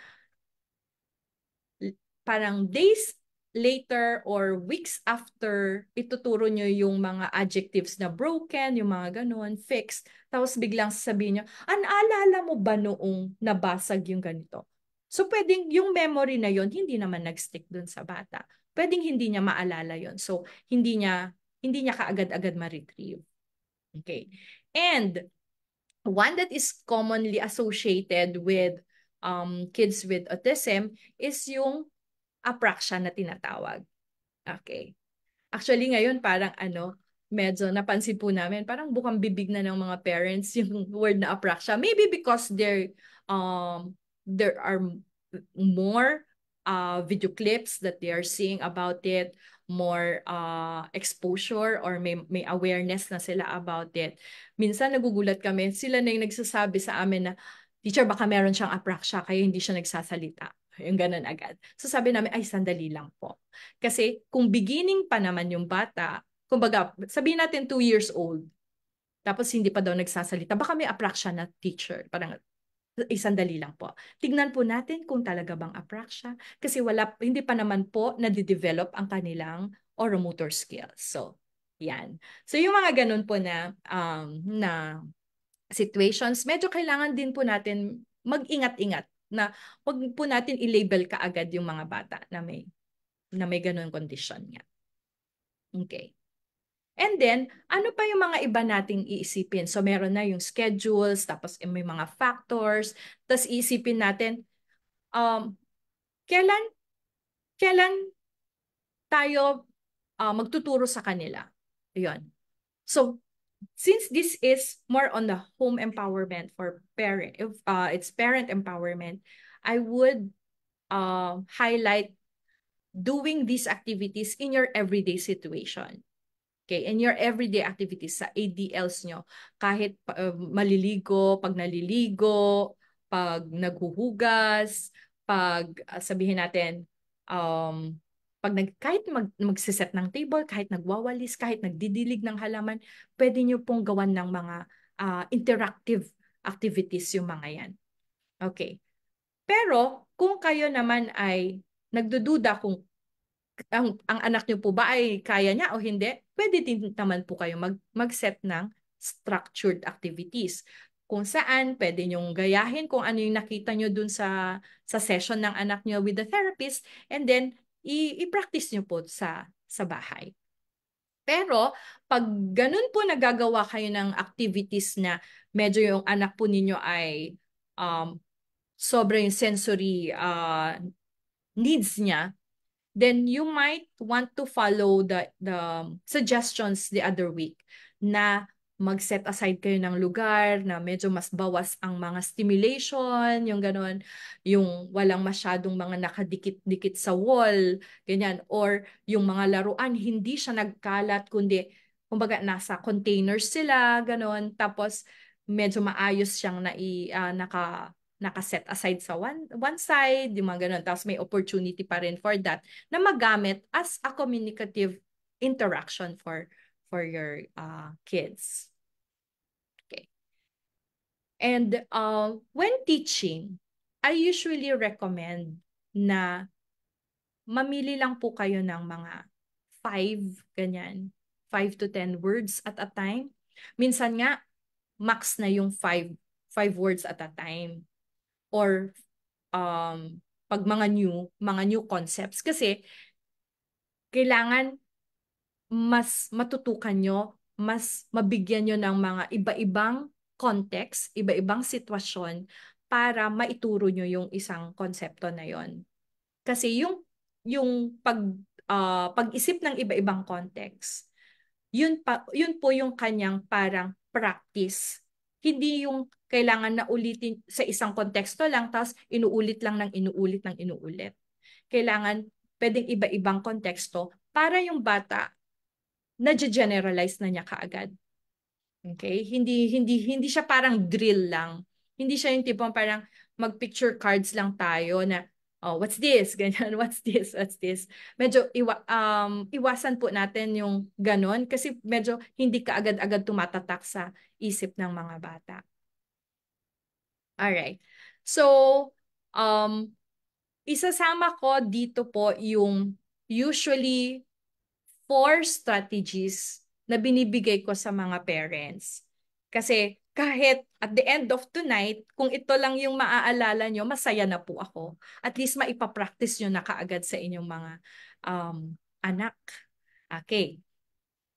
parang days later or weeks after, ituturo nyo yung mga adjectives na broken, yung mga ganun, fixed, tapos biglang sasabihin nyo, naalala mo ba noong nabasag yung ganito? So pwedeng yung memory na yon hindi naman nag-stick dun sa bata. Pwedeng hindi niya maalala yon. So hindi niya kaagad-agad ma-retrieve. Okay. And one that is commonly associated with kids with autism is yung apraxia na tinatawag. Okay. Actually, ngayon parang medyo napansin po namin, parang bukang bibig na ng mga parents yung word na apraxia. Maybe because there are more video clips that they are seeing about it, more exposure or may awareness na sila about it. Minsan nagugulat kami, sila na yung nagsasabi sa amin na, teacher, baka meron siyang apraxia kaya hindi siya nagsasalita. Yung ganun agad. So sabi namin, ay sandali lang po. Kasi kung beginning pa naman yung bata, kumbaga, sabihin natin 2 years old, tapos hindi pa daw nagsasalita, baka may apraxia na teacher. Parang sandali lang po. Tignan po natin kung talaga bang apraxia. Kasi hindi pa naman po nadidevelop ang kanilang oromotor skills. So, yan. So, yung mga ganun po na situations, medyo kailangan din po natin mag-ingat-ingat na wag po natin i-label kaagad yung mga bata na may ganun condition nga. Okay. And then, ano pa yung mga iba nating iisipin? So, meron na yung schedules, tapos may mga factors, tapos iisipin natin, um, kailan, kailan tayo magtuturo sa kanila? Yun. So, since this is more on the home empowerment for parent, if it's parent empowerment, I would highlight doing these activities in your everyday situation. Okay, in your everyday activities sa ADLs nyo, kahit maliligo, pag naliligo, pag naghuhugas, pag sabihin natin, kahit magsiset ng table, kahit nagwawalis, kahit nagdidilig ng halaman, pwede nyo pong gawan ng mga interactive activities yung mga yan. Okay. Pero kung kayo naman ay nagdududa kung ang anak niyo po ba ay kaya niya o hindi, pwede din naman po kayo mag-set ng structured activities. Kung saan pwede niyong gayahin kung ano yung nakita niyo dun sa session ng anak niyo with the therapist, and then i-practice niyo po sa bahay. Pero pag ganun po nagagawa kayo ng activities na medyo yung anak po ninyo ay sobrang sensory needs niya, then you might want to follow the suggestions the other week na mag-set aside kayo ng lugar na medyo mas bawas ang mga stimulation, yung ganon, yung walang masyadong mga nakadikit-dikit sa wall, ganyan, or yung mga laruan, hindi siya nagkalat, kundi, kumbaga, nasa containers sila, ganon, tapos medyo maayos siyang naka-set aside sa one side, yung mga ganun. Tapos may opportunity pa rin for that na magamit as a communicative interaction for your kids. Okay. And when teaching, I usually recommend na mamili lang po kayo ng mga 5 to 10 words at a time. Minsan nga, max na yung 5 words at a time. Or pag mga new concepts, kasi kailangan mas matutukan nyo, mas mabigyan nyo ng mga iba-ibang context, iba-ibang sitwasyon para maituro nyo yung isang konsepto na yon. Kasi yung pag-isip ng iba-ibang context, yun po yung kanyang parang practice. Hindi yung kailangan na ulitin sa isang konteksto lang, tapos inuulit lang ng inuulit ng inuulit. Kailangan pwedeng iba-ibang konteksto para yung bata na-generalize na niya kaagad. Okay? Hindi siya parang drill lang. Hindi siya yung tipong parang mag-picture cards lang tayo na oh, what's this? Ganyan, what's this? What's this? Medyo iwasan po natin yung ganon kasi medyo hindi ka agad-agad tumatatak sa isip ng mga bata. Alright. So, um, isasama ko dito po yung usually 4 strategies na binibigay ko sa mga parents. Kasi kahit at the end of tonight, kung ito lang yung maaalala nyo, masaya na po ako. At least maipapractice nyo na kaagad sa inyong mga anak. Okay.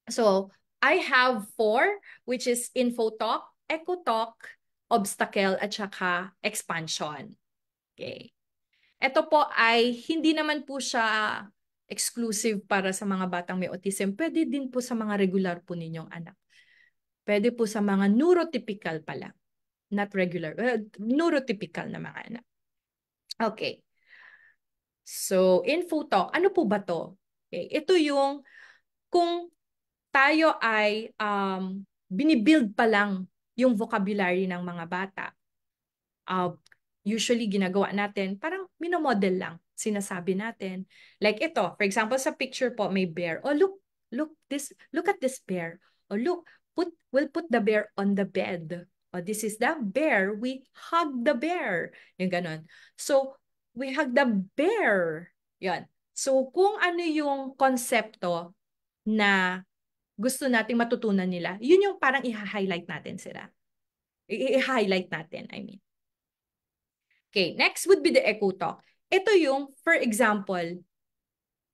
So, I have 4, which is info talk, echo talk, obstacle, at saka expansion. Okay. Ito po ay hindi naman po siya exclusive para sa mga batang may autism. Pwede din po sa mga regular po ninyong anak. Pwede po sa mga neurotypical pala. Not regular. Neurotypical na mga anak. Okay. So, info talk. Ano po ba to? Okay. Ito yung kung tayo ay binibuild pa lang yung vocabulary ng mga bata. Usually ginagawa natin, parang minomodel lang. Sinasabi natin. Like ito, for example, sa picture po, may bear. Oh, look at this bear. Oh, look, we'll put the bear on the bed. Oh, this is the bear. We hug the bear. Yung ganon. So, we hug the bear. Yan. So, kung ano yung konsepto na gusto nating matutunan nila, yun yung parang i-highlight natin sila. I-highlight natin, I mean. Okay, next would be the echo talk. Ito yung, for example,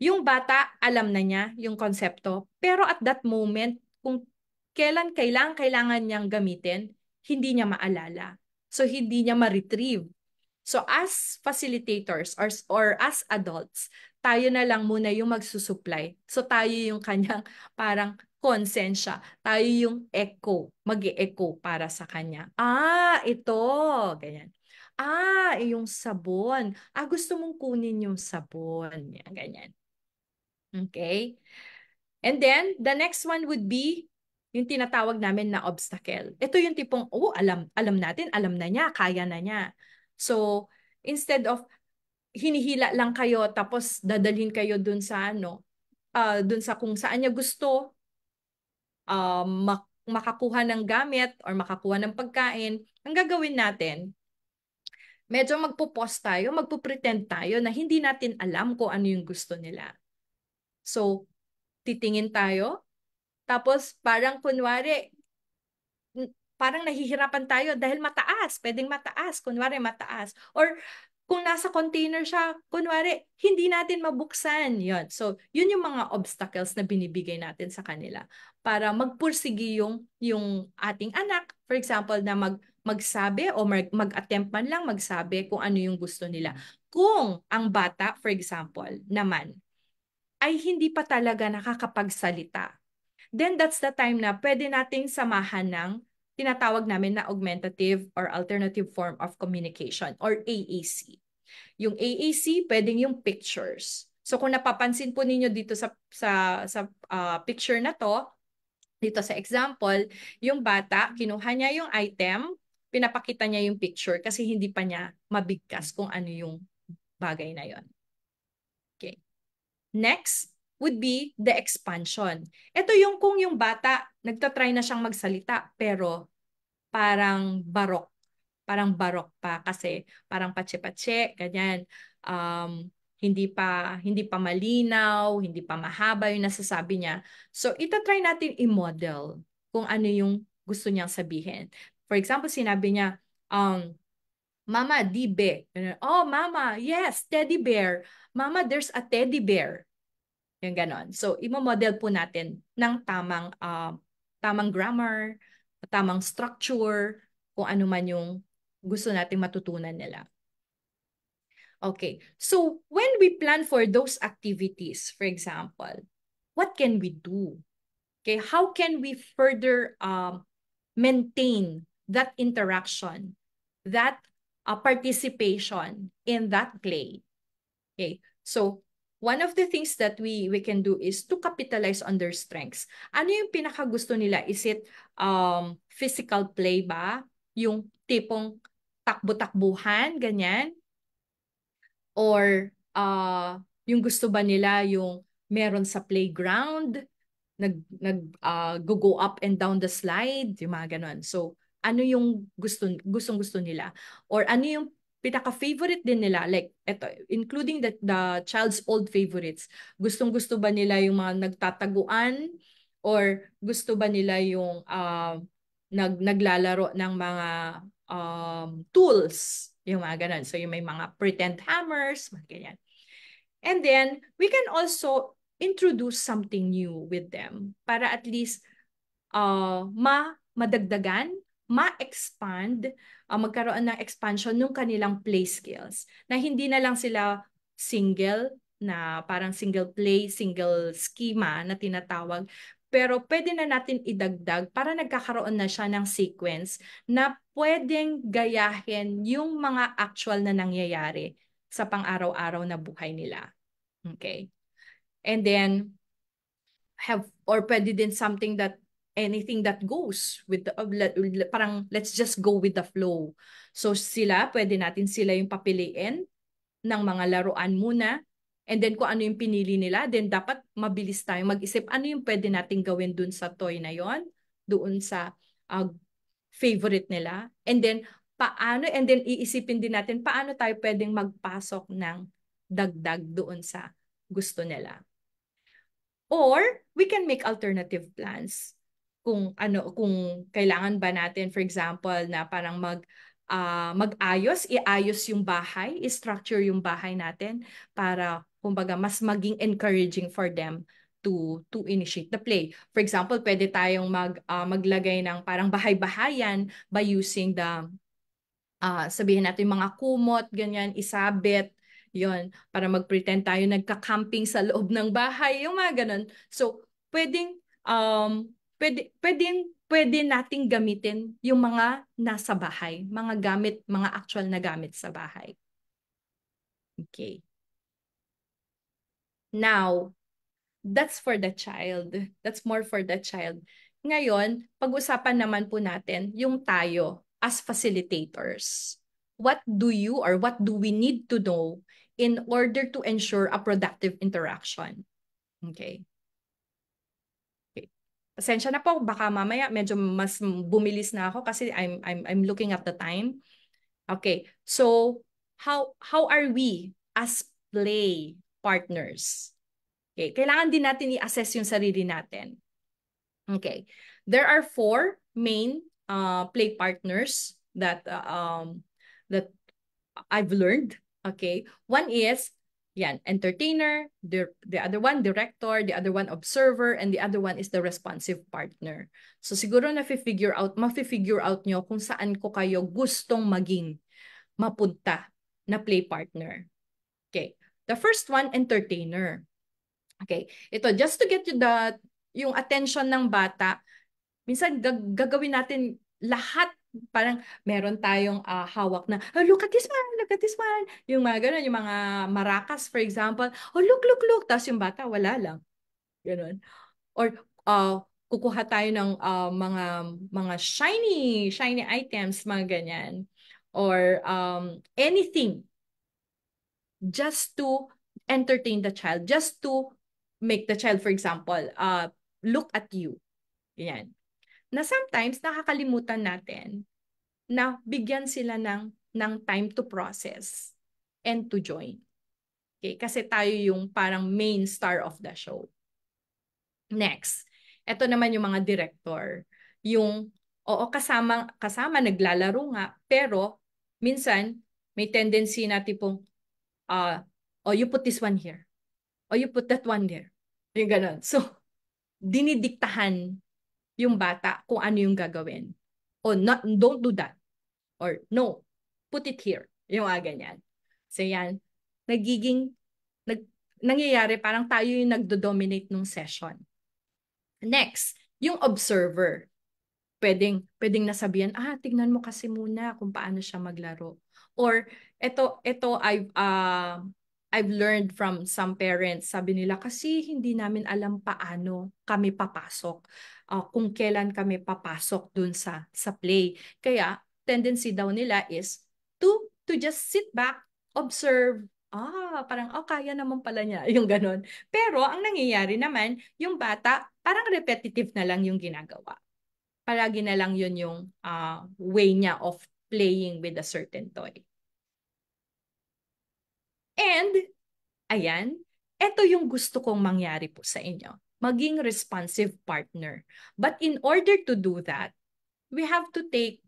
yung bata, alam na niya yung konsepto, pero at that moment, kung kailan kailangan niyang gamitin, hindi niya maalala. So, hindi niya ma-retrieve. So, as facilitators or as adults, tayo na lang muna yung magsusupply. So, tayo yung kanyang parang konsensya. Tayo yung echo, mag-e-echo para sa kanya. Ah, ito. Ganyan. Ah, yung sabon. Ah, gusto mong kunin yung sabon. Yan, ganyan. Okay? And then, the next one would be yung tinatawag namin na obstacle. Ito yung tipong, oh, alam natin, alam na niya, kaya na niya. So, instead of hinihila lang kayo tapos dadalhin kayo dun sa dun sa kung saan niya gusto makakuha ng gamit or makakuha ng pagkain, ang gagawin natin, medyo magpo-pause tayo, magpo-pretend tayo na hindi natin alam kung ano yung gusto nila. So, titingin tayo, tapos parang kunwari, parang nahihirapan tayo dahil mataas, pwedeng mataas, kunwari mataas. Or kung nasa container siya, kunwari, hindi natin mabuksan. Yun. So, yun yung mga obstacles na binibigay natin sa kanila para magpursigi yung ating anak. For example, na magsabi o mag-attempt man lang magsabi kung ano yung gusto nila. Kung ang bata, for example, naman, ay hindi pa talaga nakakapagsalita, then that's the time na pwede nating samahan ng tinatawag namin na augmentative or alternative form of communication or AAC. Yung AAC, pwedeng yung pictures. So kung napapansin po ninyo dito sa picture na to, dito sa example, yung bata, kinuha niya yung item, pinapakita niya yung picture kasi hindi pa niya mabigkas kung ano yung bagay na yon. Okay. Next would be the expansion. Ito yung kung yung bata, nagtatry na siyang magsalita, pero parang barok. Parang barok pa kasi parang patse-patse, ganyan. Hindi pa malinaw, hindi pa mahaba yung nasasabi niya. So, itatry natin i-model kung ano yung gusto niyang sabihin. For example, sinabi niya, Mama, dibe. Oh, Mama, yes, teddy bear. Mama, there's a teddy bear. Yung ganon. So, imo-model po natin ng tamang grammar, tamang structure, kung ano man yung gusto nating matutunan nila. Okay, so when we plan for those activities, for example, what can we do? Okay, how can we further maintain that interaction, that participation in that play? Okay, so one of the things that we can do is to capitalize on their strengths. Ano yung pinakagusto nila? Is it physical play ba? Yung tipong takbo-takbuhan, ganyan? Or yung gusto ba nila yung meron sa playground, go up and down the slide, yung mga ganon. So, ano yung gustong-gusto nila? Or ano yung pinaka-favorite din nila? Like, eto, including the child's old favorites. Gustong-gusto ba nila yung mga nagtataguan? Or gusto ba nila yung naglalaro ng mga tools? Yung mga ganon. So, yung may mga pretend hammers, mga ganyan. And then, we can also introduce something new with them para at least madagdagan, ma-expand, magkaroon ng expansion ng kanilang play skills. Na hindi na lang sila single, na parang single play, single schema na tinatawag. Pero pwede na natin idagdag para nagkakaroon na siya ng sequence na pwedeng gayahin yung mga actual na nangyayari sa pang-araw-araw na buhay nila. Okay? And then, pwede din something that anything that goes with the, parang let's just go with the flow. So pwede natin sila yung papiliin ng mga laruan muna. And then kung ano yung pinili nila, then dapat mabilis tayo mag-isip ano yung pwede nating gawin dun sa toy na yon, doon sa favorite nila. And then iisipin din natin paano tayo pwedeng magpasok ng dagdag doon sa gusto nila. Or we can make alternative plans. Kung kailangan ba natin, for example, na parang iayos yung bahay, i-structure yung bahay natin para kumbaga mas maging encouraging for them to initiate the play. For example, pwede tayong maglagay ng parang bahay-bahayan by using the sabihin natin mga kumot, ganyan, isabit, yon para mag-pretend tayo nagka-camping sa loob ng bahay, yung mga ganun. So, pwede nating gamitin yung mga nasa bahay, mga actual na gamit sa bahay. Okay. Now, that's for the child. That's more for the child. Ngayon, pag-usapan naman po natin yung tayo as facilitators. What do we need to know in order to ensure a productive interaction? Okay. Okay. Pasensya na po, baka mamaya medyo mas bumilis na ako kasi I'm looking at the time. Okay. So, how are we as play partners? Okay, kailangan din natin i-assess yung sarili natin. Okay. There are 4 main play partners that I've learned. Okay. One is entertainer, the other one director, the other one observer, and the other one is the responsive partner. So siguro mafi-figure out nyo kung saan ko kayo gustong maging mapunta na play partner. Okay. The first one, entertainer. Okay, ito just to get yung attention ng bata, minsan gagawin natin lahat, parang meron tayong hawak na, oh, look at this one, yung mga ganun, yung mga maracas for example, oh look, tapos yung bata wala lang, ganun. Or kukuha tayo ng mga shiny items, mga ganyan, or anything just to entertain the child, just to make the child, for example, look at you. Yan. Na sometimes nakakalimutan natin na bigyan sila ng time to process and to join. Okay? Kasi tayo yung parang main star of the show. Next, ito naman yung mga director. Yung, kasama naglalaro nga, pero minsan may tendency na tipong, you put this one here. Oh, you put that one there. Yung ganun. So, dinidiktahan yung bata kung ano yung gagawin. O, don't do that. Or, no, put it here. Yung ganyan. So yan, nagiging, nag, nangyayari parang tayo yung nagdo-dominate nung session. Next, yung observer. Pwedeng nasabihan, tignan mo kasi muna kung paano siya maglaro. Or ito I've learned from some parents, sabi nila kasi hindi namin alam paano kami papasok. Kung kailan kami papasok dun sa play. Kaya tendency daw nila is to just sit back, observe. Parang kaya naman pala niya, yung ganon. Pero ang nangyayari naman, yung bata parang repetitive na lang yung ginagawa. Palagi na lang yun yung way niya of playing with a certain toy. And, ayan, ito yung gusto kong mangyari po sa inyo. Maging responsive partner. But in order to do that, we have to take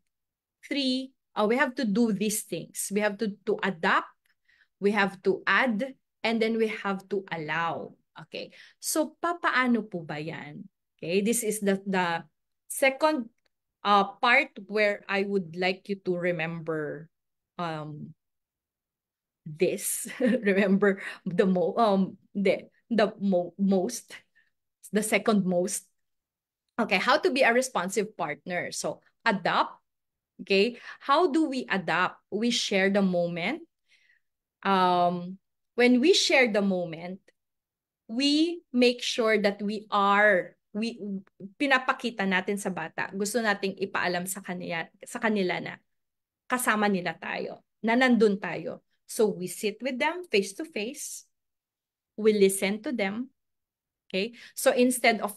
we have to do these things. We have to adapt, we have to add, and then we have to allow. Okay. So, papaano po ba yan? Okay. This is the second part where I would like you to remember this. Remember most, the second most. Okay, how to be a responsive partner. So, adapt. Okay, how do we adapt? We share the moment. When we share the moment, we make sure that we pinapakita natin sa bata. Gusto nating ipaalam sa kanila na kasama nila tayo, na nandun tayo. So we sit with them face to face. We listen to them. Okay? So instead of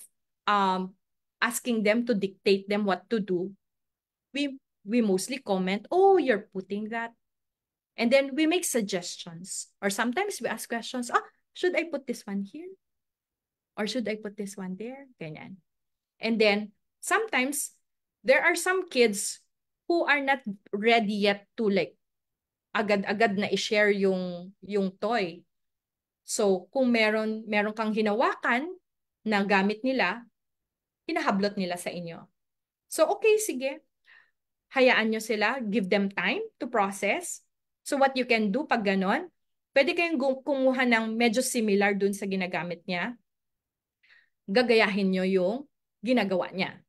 asking them to dictate them what to do, we mostly comment, "Oh, you're putting that." And then we make suggestions. Or sometimes we ask questions, should I put this one here? Or should I put this one there? Ganyan. And then sometimes there are some kids who are not ready yet to like agad-agad na i-share yung toy. So kung meron kang hinawakan na gamit nila, hinahablot nila sa inyo. So okay, sige. Hayaan nyo sila, give them time to process. So what you can do pag ganon, pwede kayong kumuha ng medyo similar dun sa ginagamit niya. Gagayahin nyo yung ginagawa niya.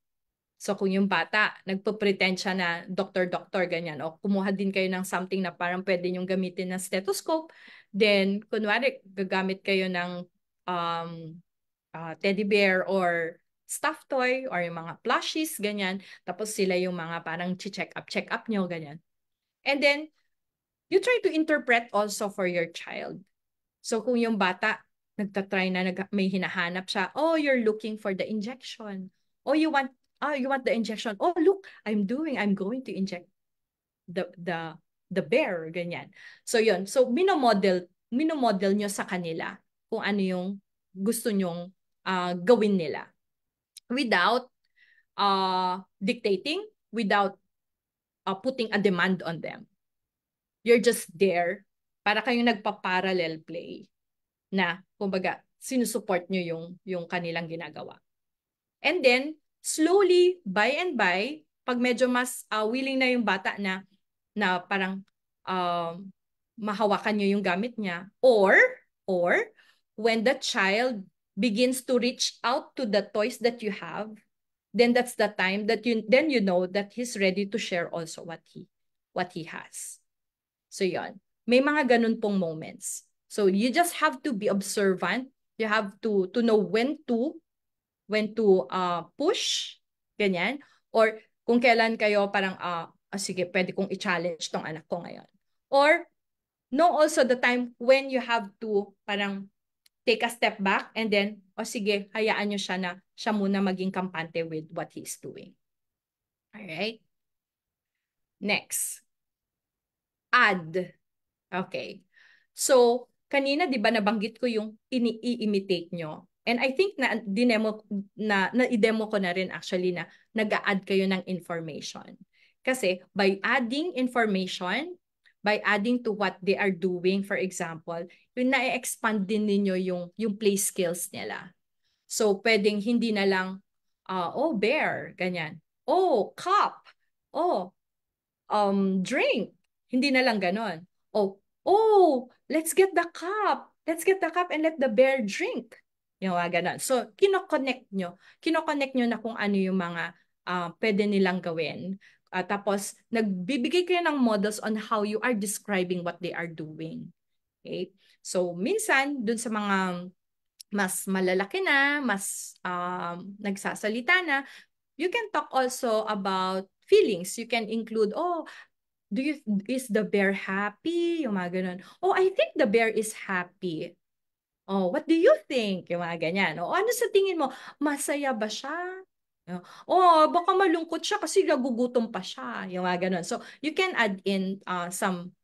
So kung yung bata, nagpo-pretend siya na doktor-doktor, ganyan, o kumuha din kayo ng something na parang pwede nyong gamitin na stethoscope, then kunwari, gagamit kayo ng teddy bear or stuffed toy or yung mga plushies, ganyan. Tapos sila yung mga parang check up nyo, ganyan. And then, you try to interpret also for your child. So kung yung bata, nagtatry na may hinahanap siya, you're looking for the injection. You want the injection. Look, I'm going to inject the bear, ganyan. So yun. So minomodel nyo sa kanila kung ano yung gusto nyong gawin nila without dictating, without putting a demand on them. You're just there para kayong nagpa-parallel play na kumbaga sinusupport nyo yung kanilang ginagawa. And then slowly, by and by, pag medyo mas willing na yung bata na parang mahawakan nyo yung gamit niya, or when the child begins to reach out to the toys that you have, then that's the time that you know that he's ready to share also what he has. So yon, may mga ganun pong moments. So you just have to be observant. You have to know when to push, ganyan. Or kung kailan kayo parang sige, pwede kong i-challenge tong anak ko ngayon. Or know also the time when you have to parang take a step back and then sige, hayaan nyo siya na siya muna maging kampante with what he's doing. Alright? Next. Add. Okay. So, kanina 'di ba nabanggit ko yung i-imitate nyo. And I think i-demo ko na rin actually na nag-a-add kayo ng information. Kasi by adding information, by adding to what they are doing, for example, yung na-expand din ninyo yung play skills nila. So, pwedeng hindi na lang, bear, ganyan. Cup. Drink. Hindi na lang ganon. Oh, let's get the cup. Let's get the cup and let the bear drink. Yung mga ganon. So, kinoconnect nyo. Kinoconnect nyo na kung ano yung mga pwede nilang gawin. Tapos, nagbibigay kayo ng models on how you are describing what they are doing. Okay? So, minsan, dun sa mga mas malalaki na, mas nagsasalita na, you can talk also about feelings. You can include, is the bear happy? Yung mga ganun. Oh, I think the bear is happy. Oh, what do you think? Yung mga ganyan. Oh, ano sa tingin mo? Masaya ba siya? Oh, baka malungkot siya kasi nagugutom pa siya. Yung mga ganun. So, you can add in some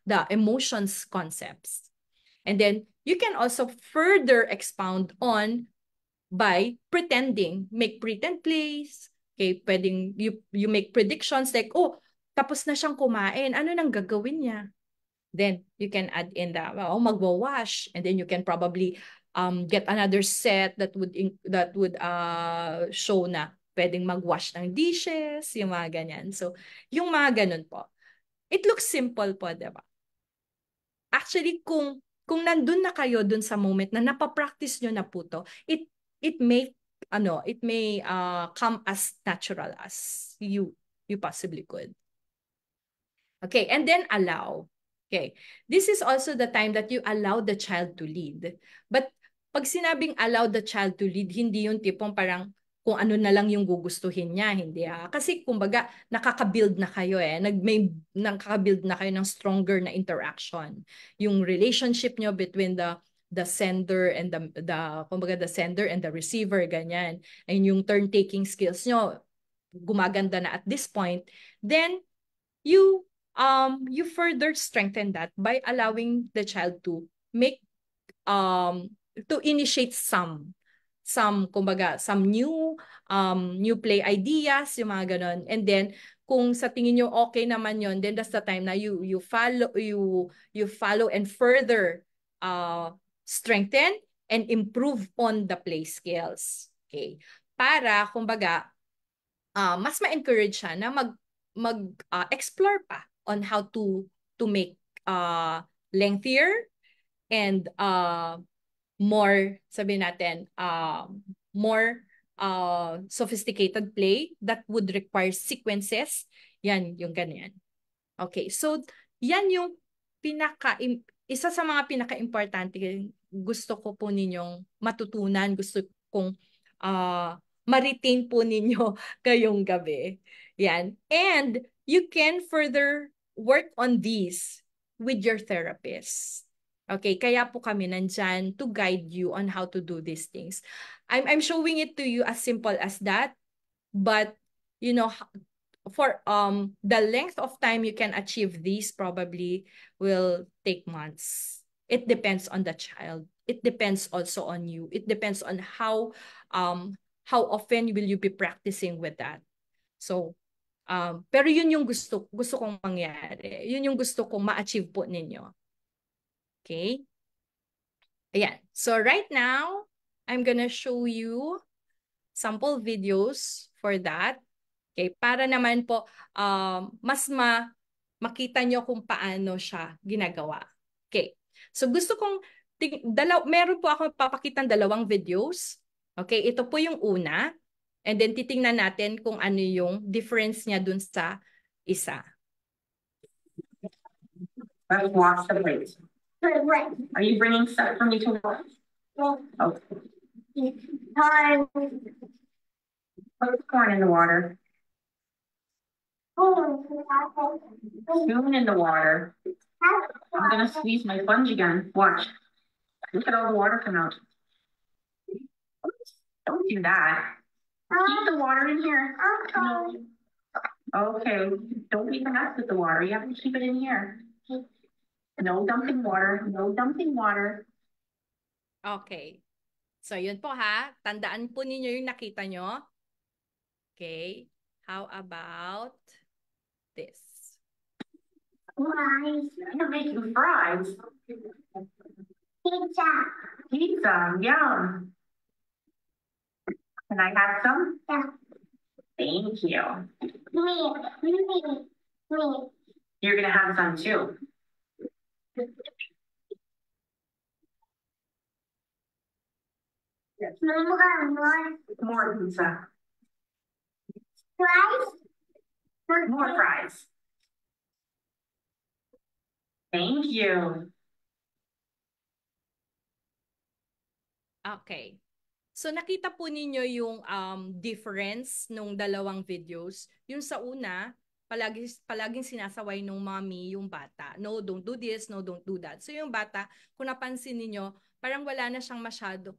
the emotions concepts. And then, you can also further expound on by pretending, make pretend plays. Okay, pwedeng you make predictions like, oh, tapos na siyang kumain. Ano nang gagawin niya? Then you can add in the magwawash, and then you can probably get another set that would show na pwedeng magwash ng dishes, yung mga ganyan. So, yung mga ganun po. It looks simple po, 'di ba? Actually, kung nandun na kayo dun sa moment na napapractice nyo na po to, it may come as natural as you possibly could. Okay, and then allow. Okay, this is also the time that you allow the child to lead. But pag sinabing allow the child to lead, hindi yung tipong parang kung ano na lang yung gugustuhin niya, hindi Kasi kumbaga, nakaka-build na kayo nakaka-build na kayo ng stronger na interaction. Yung relationship nyo between the sender and kumbaga the sender and the receiver, ganyan. And yung turn-taking skills nyo, gumaganda na at this point, then you further strengthen that by allowing the child to make to initiate kumbaga some new play ideas, yung mga ganon. And then kung sa tingin nyo okay naman yon, then that's the time na you follow and further strengthen and improve on the play skills. Okay, para kumbaga mas ma-encourage siya na mag-explore pa on how to make lengthier and more, sabihin natin, more sophisticated play that would require sequences. Yan, yung ganyan. Okay, so yan yung isa sa mga pinaka-importante gusto ko po ninyong matutunan, gusto kong ma-retain po ninyo kayong gabi. Yan. And you can further work on these with your therapist. Okay, kaya po kami nandyan to guide you on how to do these things. I'm showing it to you as simple as that, but you know, for the length of time you can achieve these probably will take months. It depends on the child. It depends also on you. It depends on how often will you be practicing with that. So, pero yun yung gusto kong mangyari. Yun yung gusto kong ma-achieve po ninyo. Okay? Ayan. So right now, I'm gonna show you sample videos for that. Okay, para naman po mas makita nyo kung paano siya ginagawa. Okay. So gusto kong meron po ako papakitang dalawang videos. Okay, ito po yung una. And then titingnan natin kung ano yung difference niya dun sa isa. Let's wash the plates. Are you bringing stuff for me to wash? Okay. Time. Put the corn in the water. Spoon in the water. I'm gonna squeeze my sponge again. Watch. Look at all the water come out. Don't do that. Keep the water in here. Okay. Don't be mess with the water. You have to keep it in here. No dumping water. No dumping water. Okay. So, yun po ha. Tandaan po ninyo yung nakita nyo. Okay. How about this? Fries. You're making fries. Pizza. Pizza. Yum. Can I have some? Yeah. Thank you. Me. You're gonna have some too. Yes. More pizza. Fries? More fries. Thank you. Okay. So nakita po ninyo yung difference nung dalawang videos. Yung sa una, palaging sinasaway nung mommy yung bata. No, don't do this, no, don't do that. So yung bata, kung napansin niyo, parang wala na siyang masyado,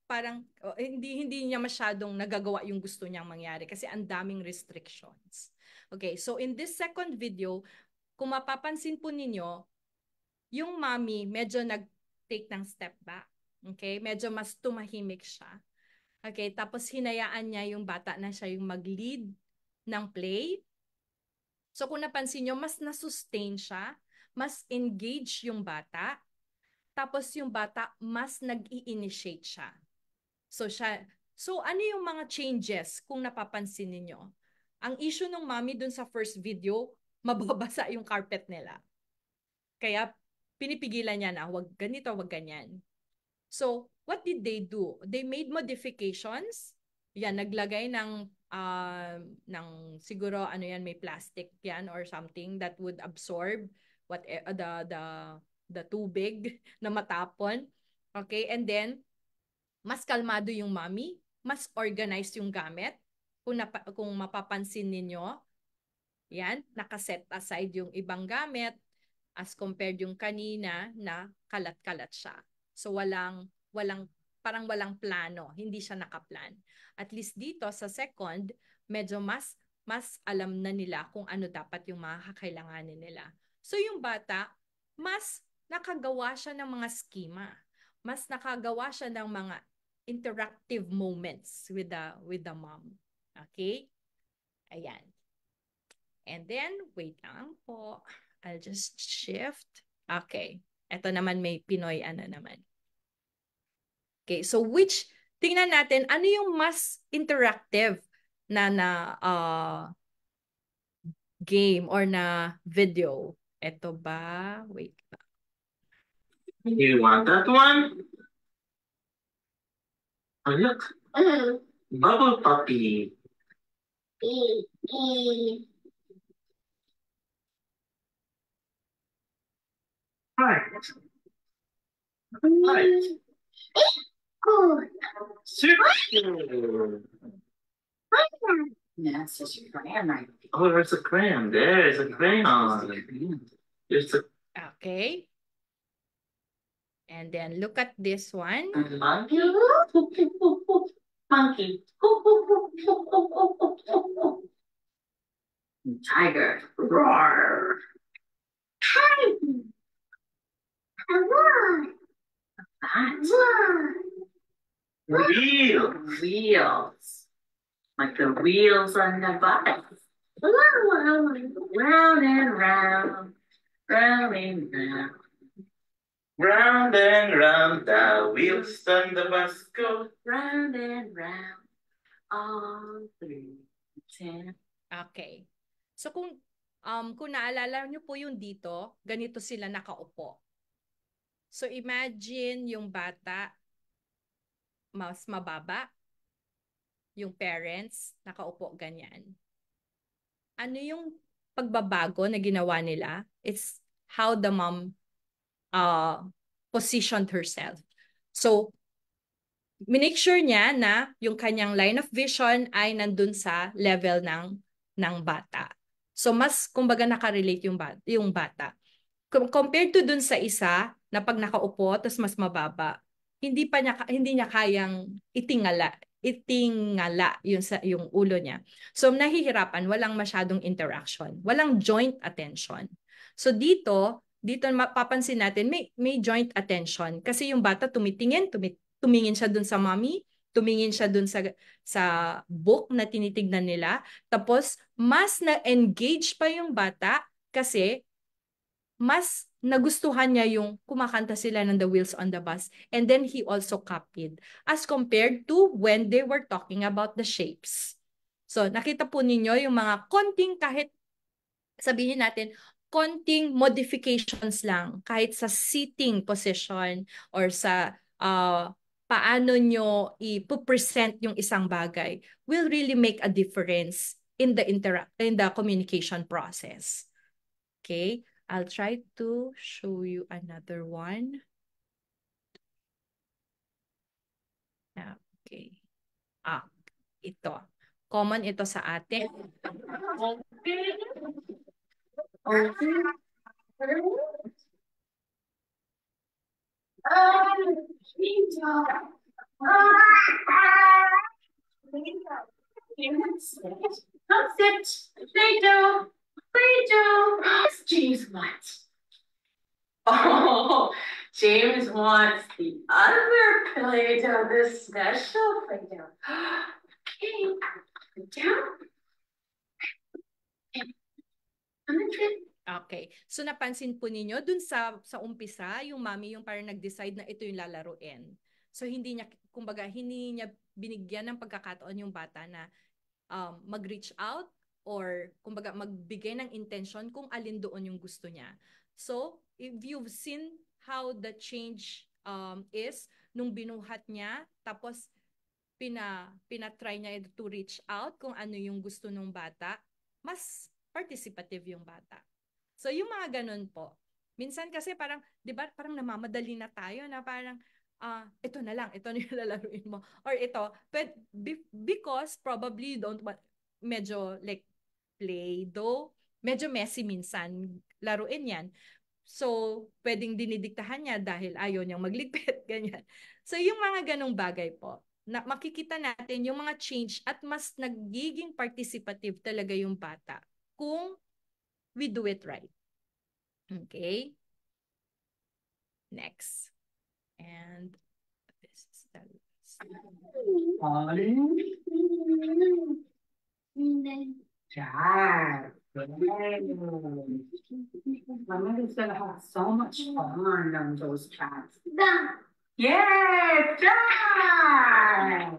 parang hindi niya masyadong nagagawa yung gusto niyang mangyari kasi ang daming restrictions. Okay, so in this second video, kung mapapansin po ninyo, yung mommy medyo nag-take ng step back. Okay, medyo mas tumahimik siya. Okay, tapos hinayaan niya yung bata na siya yung mag-lead ng play. So kung napansin nyo, mas na-sustain siya, mas engage yung bata, tapos yung bata mas nag-i-initiate siya. So ano yung mga changes kung napapansin niyo? Ang issue ng mommy dun sa first video, mababasa yung carpet nila. Kaya pinipigilan niya na, wag ganito, wag ganyan. So, what did they do? They made modifications. Yan, naglagay ng siguro ano yan, may plastic yan or something that would absorb what the tubig na matapon. Okay, and then mas kalmado yung mommy, mas organized yung gamit. Kung mapapansin ninyo, yan, nakaset aside yung ibang gamit as compared yung kanina na kalat-kalat siya. So parang walang plano, hindi siya nakaplan. At least dito sa second, medyo mas alam na nila kung ano dapat yung mga kakailanganin nila. So yung bata, mas nakagawa siya ng mga schema. Mas nakagawa siya ng mga interactive moments with the mom. Okay? Ayan. And then, wait lang po. I'll just shift. Okay. Ito naman may Pinoy ano naman. Okay, so tingnan natin, ano yung mas interactive na game or na video? Ito ba? Wait lang. You want that one? Oh, look. Bubble puppy. Right. Right. Circle. Yeah, it's just a crayon right. Oh, there's a crayon. There's a crayon. There's a Okay. And then look at this one. monkey. Monkey. Tiger. Roar. Wheels. Like the wheels on the bike. Round and round. Round and round. Round and round the wheels on the bus go. Round and round. All 3, 10. Okay. So kung naalala niyo po yung dito, ganito sila nakaupo. So imagine yung bata mas mababa, yung parents nakaupo ganyan. Ano yung pagbabago na ginawa nila? It's how the mom positioned herself. So make sure niya na yung kanyang line of vision ay nandun sa level ng bata. So mas kumbaga nakarelate yung bata. Compared to dun sa isa na pag nakaupo tapos mas mababa, hindi niya kayang itingala yung ulo niya. So nahihirapan, walang masyadong interaction, walang joint attention. So dito mapapansin natin may joint attention kasi yung bata tumingin siya dun sa mommy, tumingin siya dun sa book na tinitignan nila, tapos mas na-engage pa yung bata kasi mas nagustuhan niya yung kumakanta sila ng The Wheels on the Bus. And then he also copied as compared to when they were talking about the shapes. So nakita po ninyo yung mga konting kahit sabihin natin konting modifications lang, kahit sa sitting position or sa paano nyo i-present yung isang bagay, will really make a difference in the communication process. Okay, I'll try to show you another one. Okay. Ito. Common ito sa atin. Don't sit. Play-Doh. Play-Doh. James wants. Oh, James wants the other Play-Doh, the special Play-Doh. Okay, down. Okay. So napansin po ninyo dun sa umpisa, yung mami yung parang nag-decide na ito yung lalaruin. So hindi niya, kumbaga, hindi niya binigyan ng pagkakataon yung bata na mag-reach out or kumbaga magbigay ng intention kung alin doon yung gusto niya. So if you've seen how the change is nung binuhat niya, tapos pinatry niya to reach out kung ano yung gusto ng bata, mas participative yung bata. So yung mga ganun po. Minsan kasi parang, di ba, parang namamadali na tayo na parang, ito na lang, ito na yung lalaruin mo. Or ito, but because probably you don't want, medyo like Play-Doh, medyo messy minsan, laruin yan. So, pwedeng dinidiktahan niya dahil ayaw niyang magligpit, ganyan. So, yung mga ganong bagay po, na makikita natin yung mga change at mas nagiging participative talaga yung bata kung we do it right. Okay? Next. And this is the last. Dad. Mama's gonna have so much fun on those tracks. Yes, Dad!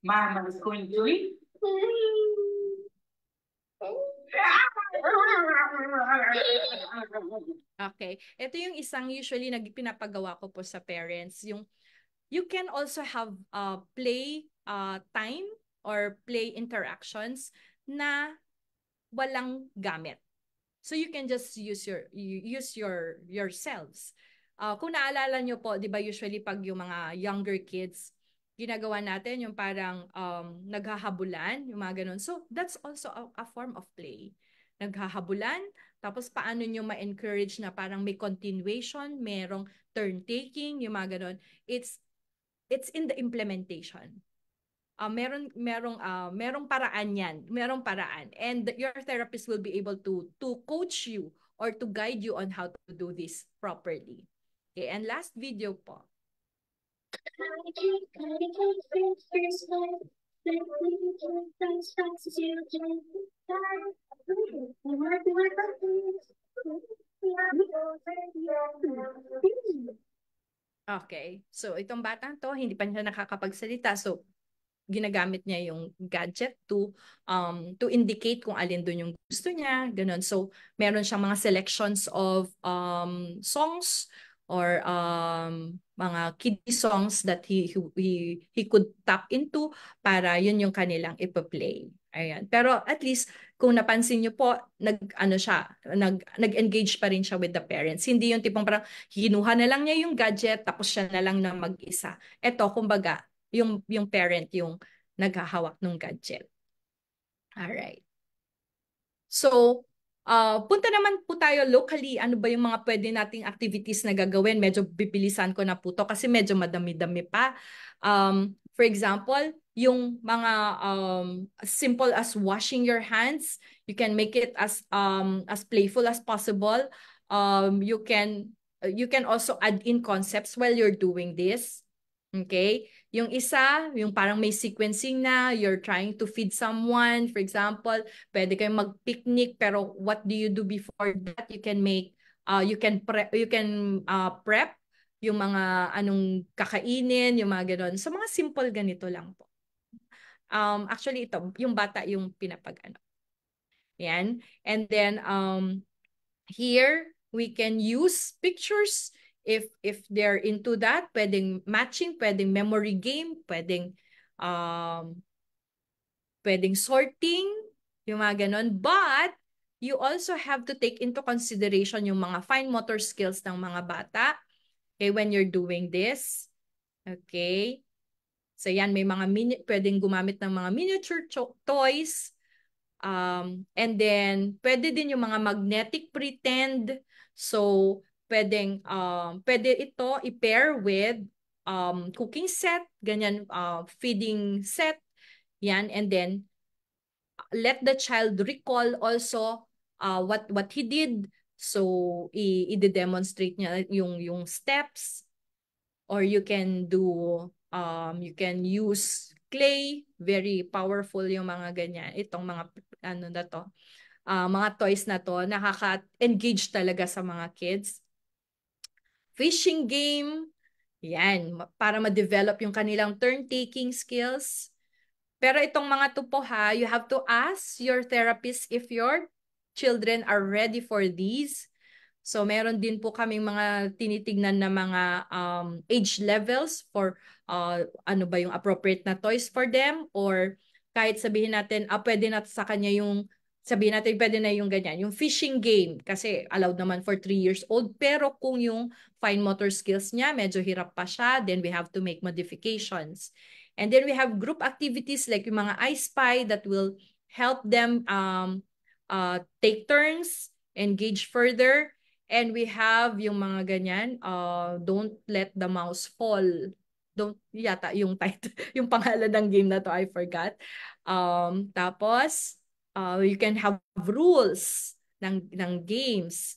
Mama is going to eat. Okay. Ito yung isang usually pinapagawa ko po sa parents. Yung you can also have play time or play interactions na walang gamit. So you can just use yourselves. Kung naalala nyo po, 'di ba usually pag yung mga younger kids, ginagawa natin yung parang naghahabulan, yung mga ganun. So that's also a form of play. Naghahabulan, tapos paano nyo ma-encourage na parang may continuation, merong turn taking, yung mga ganun. It's in the implementation. Merong paraan yan. Merong paraan. And your therapist will be able to coach you or to guide you on how to do this properly. Okay, and last video po. Okay, so itong batang to, hindi pa siya nakakapagsalita. So, ginagamit niya yung gadget to indicate kung alin doon yung gusto niya, ganun. So, meron siyang mga selections of songs or mga kiddie songs that he could tap into para yun yung kanilang ipa-play. Ayan. Pero at least kung napansin niyo po, nag-engage pa rin siya with the parents. Hindi yung tipong parang kinuha na lang niya yung gadget tapos siya na lang na mag-isa. Ito, kumbaga, yung parent yung naghahawak ng gadget. Alright. So, punta naman po tayo locally. Ano ba yung mga pwede nating activities na gagawin? Medyo bibilisan ko na po to kasi medyo madami-dami pa. For example, yung mga simple as washing your hands, you can make it as playful as possible. You can also add in concepts while you're doing this. Okay? Yung isa, yung parang may sequencing na, you're trying to feed someone, for example, pwede kayong mag-picnic, pero what do you do before that? You can make, you can prep yung mga anong kakainin, yung mga ganon. So, mga simple ganito lang po. Actually, ito, yung bata yung pinapag-ano. Yan. And then, here, we can use pictures if they're into that. Pwedeng matching, pwedeng memory game, um, pwedeng sorting, yung mga ganon. But, you also have to take into consideration yung mga fine motor skills ng mga bata. Okay, when you're doing this. Okay. So yan, may mga pwedeng gumamit ng mga miniature toys. And then, pwede din yung mga magnetic pretend. So, pwede ito i-pair with cooking set, ganyan, feeding set. Yan, and then, let the child recall also what he did. So, i-demonstrate niya yung steps. Or you can you can use clay, very powerful yung mga ganyan. Itong mga, ano na to, mga toys na to, nakaka-engage talaga sa mga kids. Fishing game, yan, para ma-develop yung kanilang turn-taking skills. Pero itong mga to po ha, you have to ask your therapist if your children are ready for these. So meron din po kaming mga tinitignan na mga age levels for ano ba yung appropriate na toys for them, or kahit sabihin natin pwede na sa kanya yung sabihin natin pwede na yung ganyan, yung fishing game kasi allowed naman for 3 years old, pero kung yung fine motor skills niya medyo hirap pa siya, then we have to make modifications. And then we have group activities like yung mga I Spy that will help them take turns, engage further. And we have yung mga ganyan, don't let the mouse fall. Don't, yata yung title, yung pangalan ng game na to, I forgot. Tapos, you can have rules ng games.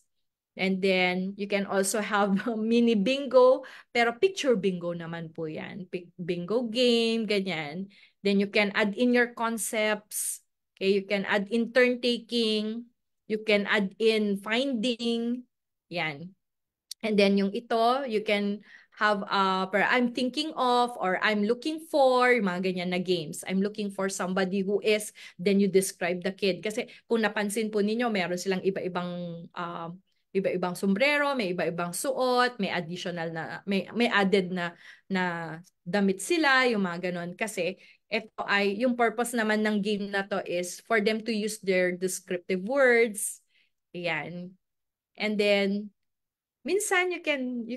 And then, you can also have mini bingo, pero picture bingo naman po yan. Bingo game, ganyan. Then, you can add in your concepts. Okay, you can add in turn taking. You can add in finding. Yan. And then yung ito, you can have I'm thinking of or I'm looking for, yung mga ganyan na games. I'm looking for somebody who is, then you describe the kid. Kasi kung napansin po ninyo, meron silang iba-ibang sombrero, may iba-ibang suot, may additional na, may added na damit sila, yung mga ganon. Kasi ito ay, yung purpose naman ng game na to is for them to use their descriptive words. Yan. And then, minsan you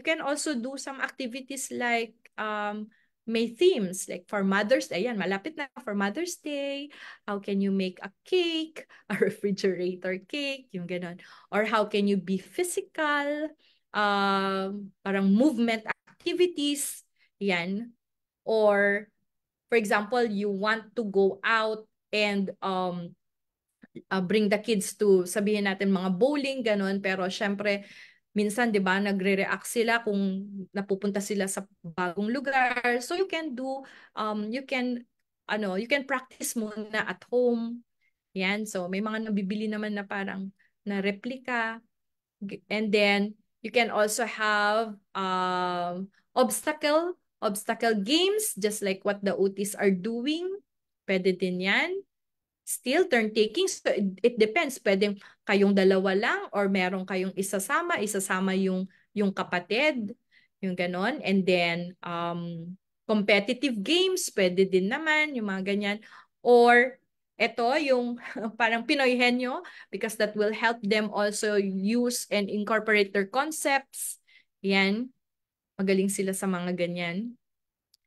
can also do some activities like may themes like for Mother's Day. Ayan, malapit na for Mother's Day. How can you make a cake, a refrigerator cake, yung ganon. Or how can you be physical, parang movement activities, yan. Or for example, you want to go out and bring the kids to, sabihin natin mga bowling, ganun. Pero syempre, minsan, di ba, nagre-react sila kung napupunta sila sa bagong lugar. So you can do, you can practice muna at home. Yan. So may mga nabibili naman na parang na replica. And then, you can also have obstacle games, just like what the OTs are doing. Pwede din yan. Still turn taking, so it depends, pwedeng kayong dalawa lang or meron kayong isasama yung kapatid, yung ganon. And then competitive games pwede din naman yung mga ganyan, or eto yung parang Pinoy Henyo, because that will help them also use and incorporate their concepts. Yan, magaling sila sa mga ganyan.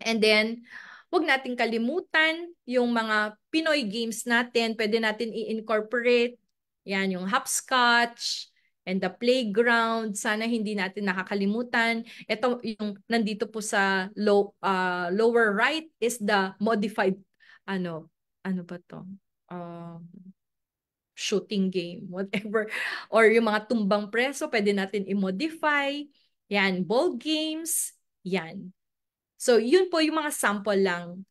And then, wag nating kalimutan yung mga Pinoy games natin. Pwede natin i-incorporate. Yan, yung hopscotch and the playground. Sana hindi natin nakakalimutan. Ito, yung nandito po sa lower right is the modified, ano ba to? Shooting game, whatever. Or yung mga tumbang preso, pwede natin i-modify. Yan, ball games. Yan. So, yun po yung mga sample lang.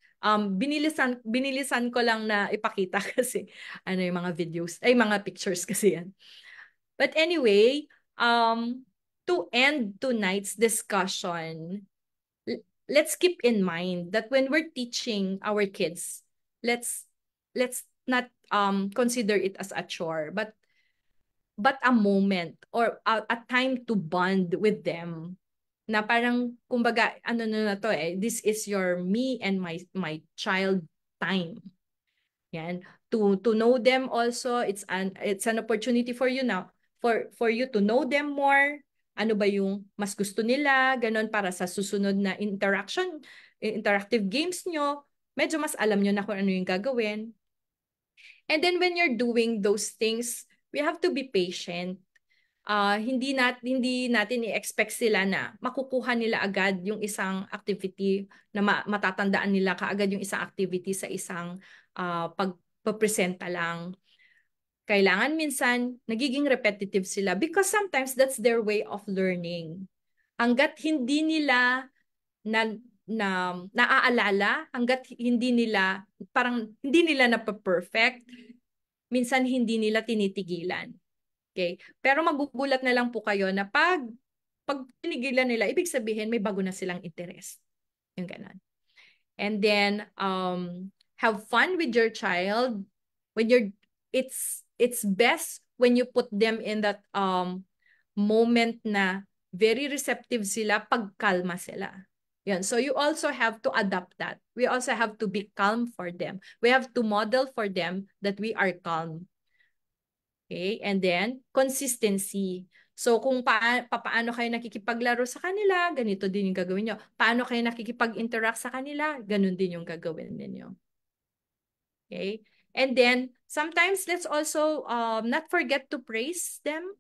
Binilisan ko lang na ipakita kasi yung mga videos, mga pictures kasi yan. But anyway, to end tonight's discussion, let's keep in mind that when we're teaching our kids let's not consider it as a chore, but a moment or a time to bond with them, na parang kumbaga ano na to this is your me and my child time. Yan, to know them also. It's an opportunity for you now, for you to know them more. Ano ba yung mas gusto nila, ganon, para sa susunod na interactive games nyo, medyo mas alam nyo na kung ano yung gagawin. And then when you're doing those things, we have to be patient. Hindi natin i-expect sila na makukuha nila agad yung isang activity, na matatandaan nila kaagad yung isang activity sa isang pagpapresenta lang. Kailangan minsan nagiging repetitive sila because sometimes that's their way of learning. Hanggat hindi nila naaalala, hanggat hindi nila na-perfect, minsan hindi nila tinitigilan. Okay? Pero magugulat na lang po kayo na pag tinigilan nila, ibig sabihin may bago na silang interest. Yung ganun. And then have fun with your child. It's best when you put them in that moment na very receptive sila pag kalma sila. Yan. So you also have to adapt that. We also have to be calm for them. We have to model for them that we are calm. Okay? And then, consistency. So, kung paano kayo nakikipaglaro sa kanila, ganito din yung gagawin nyo. Paano kayo nakikipag-interact sa kanila, ganun din yung gagawin ninyo. Okay? And then, sometimes let's also not forget to praise them,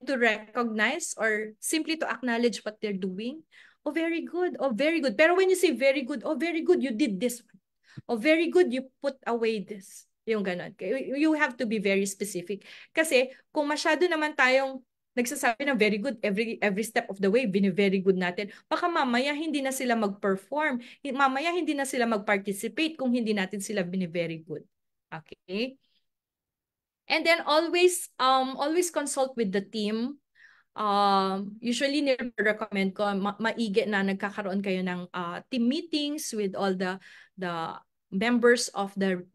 to recognize or simply to acknowledge what they're doing. Oh, very good. Oh, very good. Pero when you say very good, oh, very good, you did this one. Oh, very good, you put away this. Yung ganun. You have to be very specific. Kasi kung masyado naman tayong nagsasabi ng very good every step of the way, very good natin, baka mamaya hindi na sila mag-perform. Mamaya hindi na sila mag-participate kung hindi natin sila very good. Okay? And then always consult with the team. Usually recommend ko maigi na nagkakaroon kayo ng team meetings with all the members of the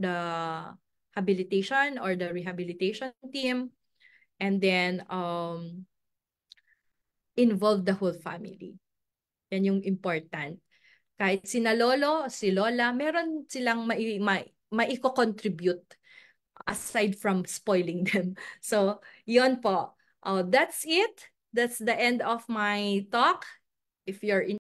habilitation or the rehabilitation team, and then involve the whole family. Yan yung important. Kahit sina lolo, si lola, meron silang maiko-contribute aside from spoiling them. So, yon po. That's it. That's the end of my talk. If you're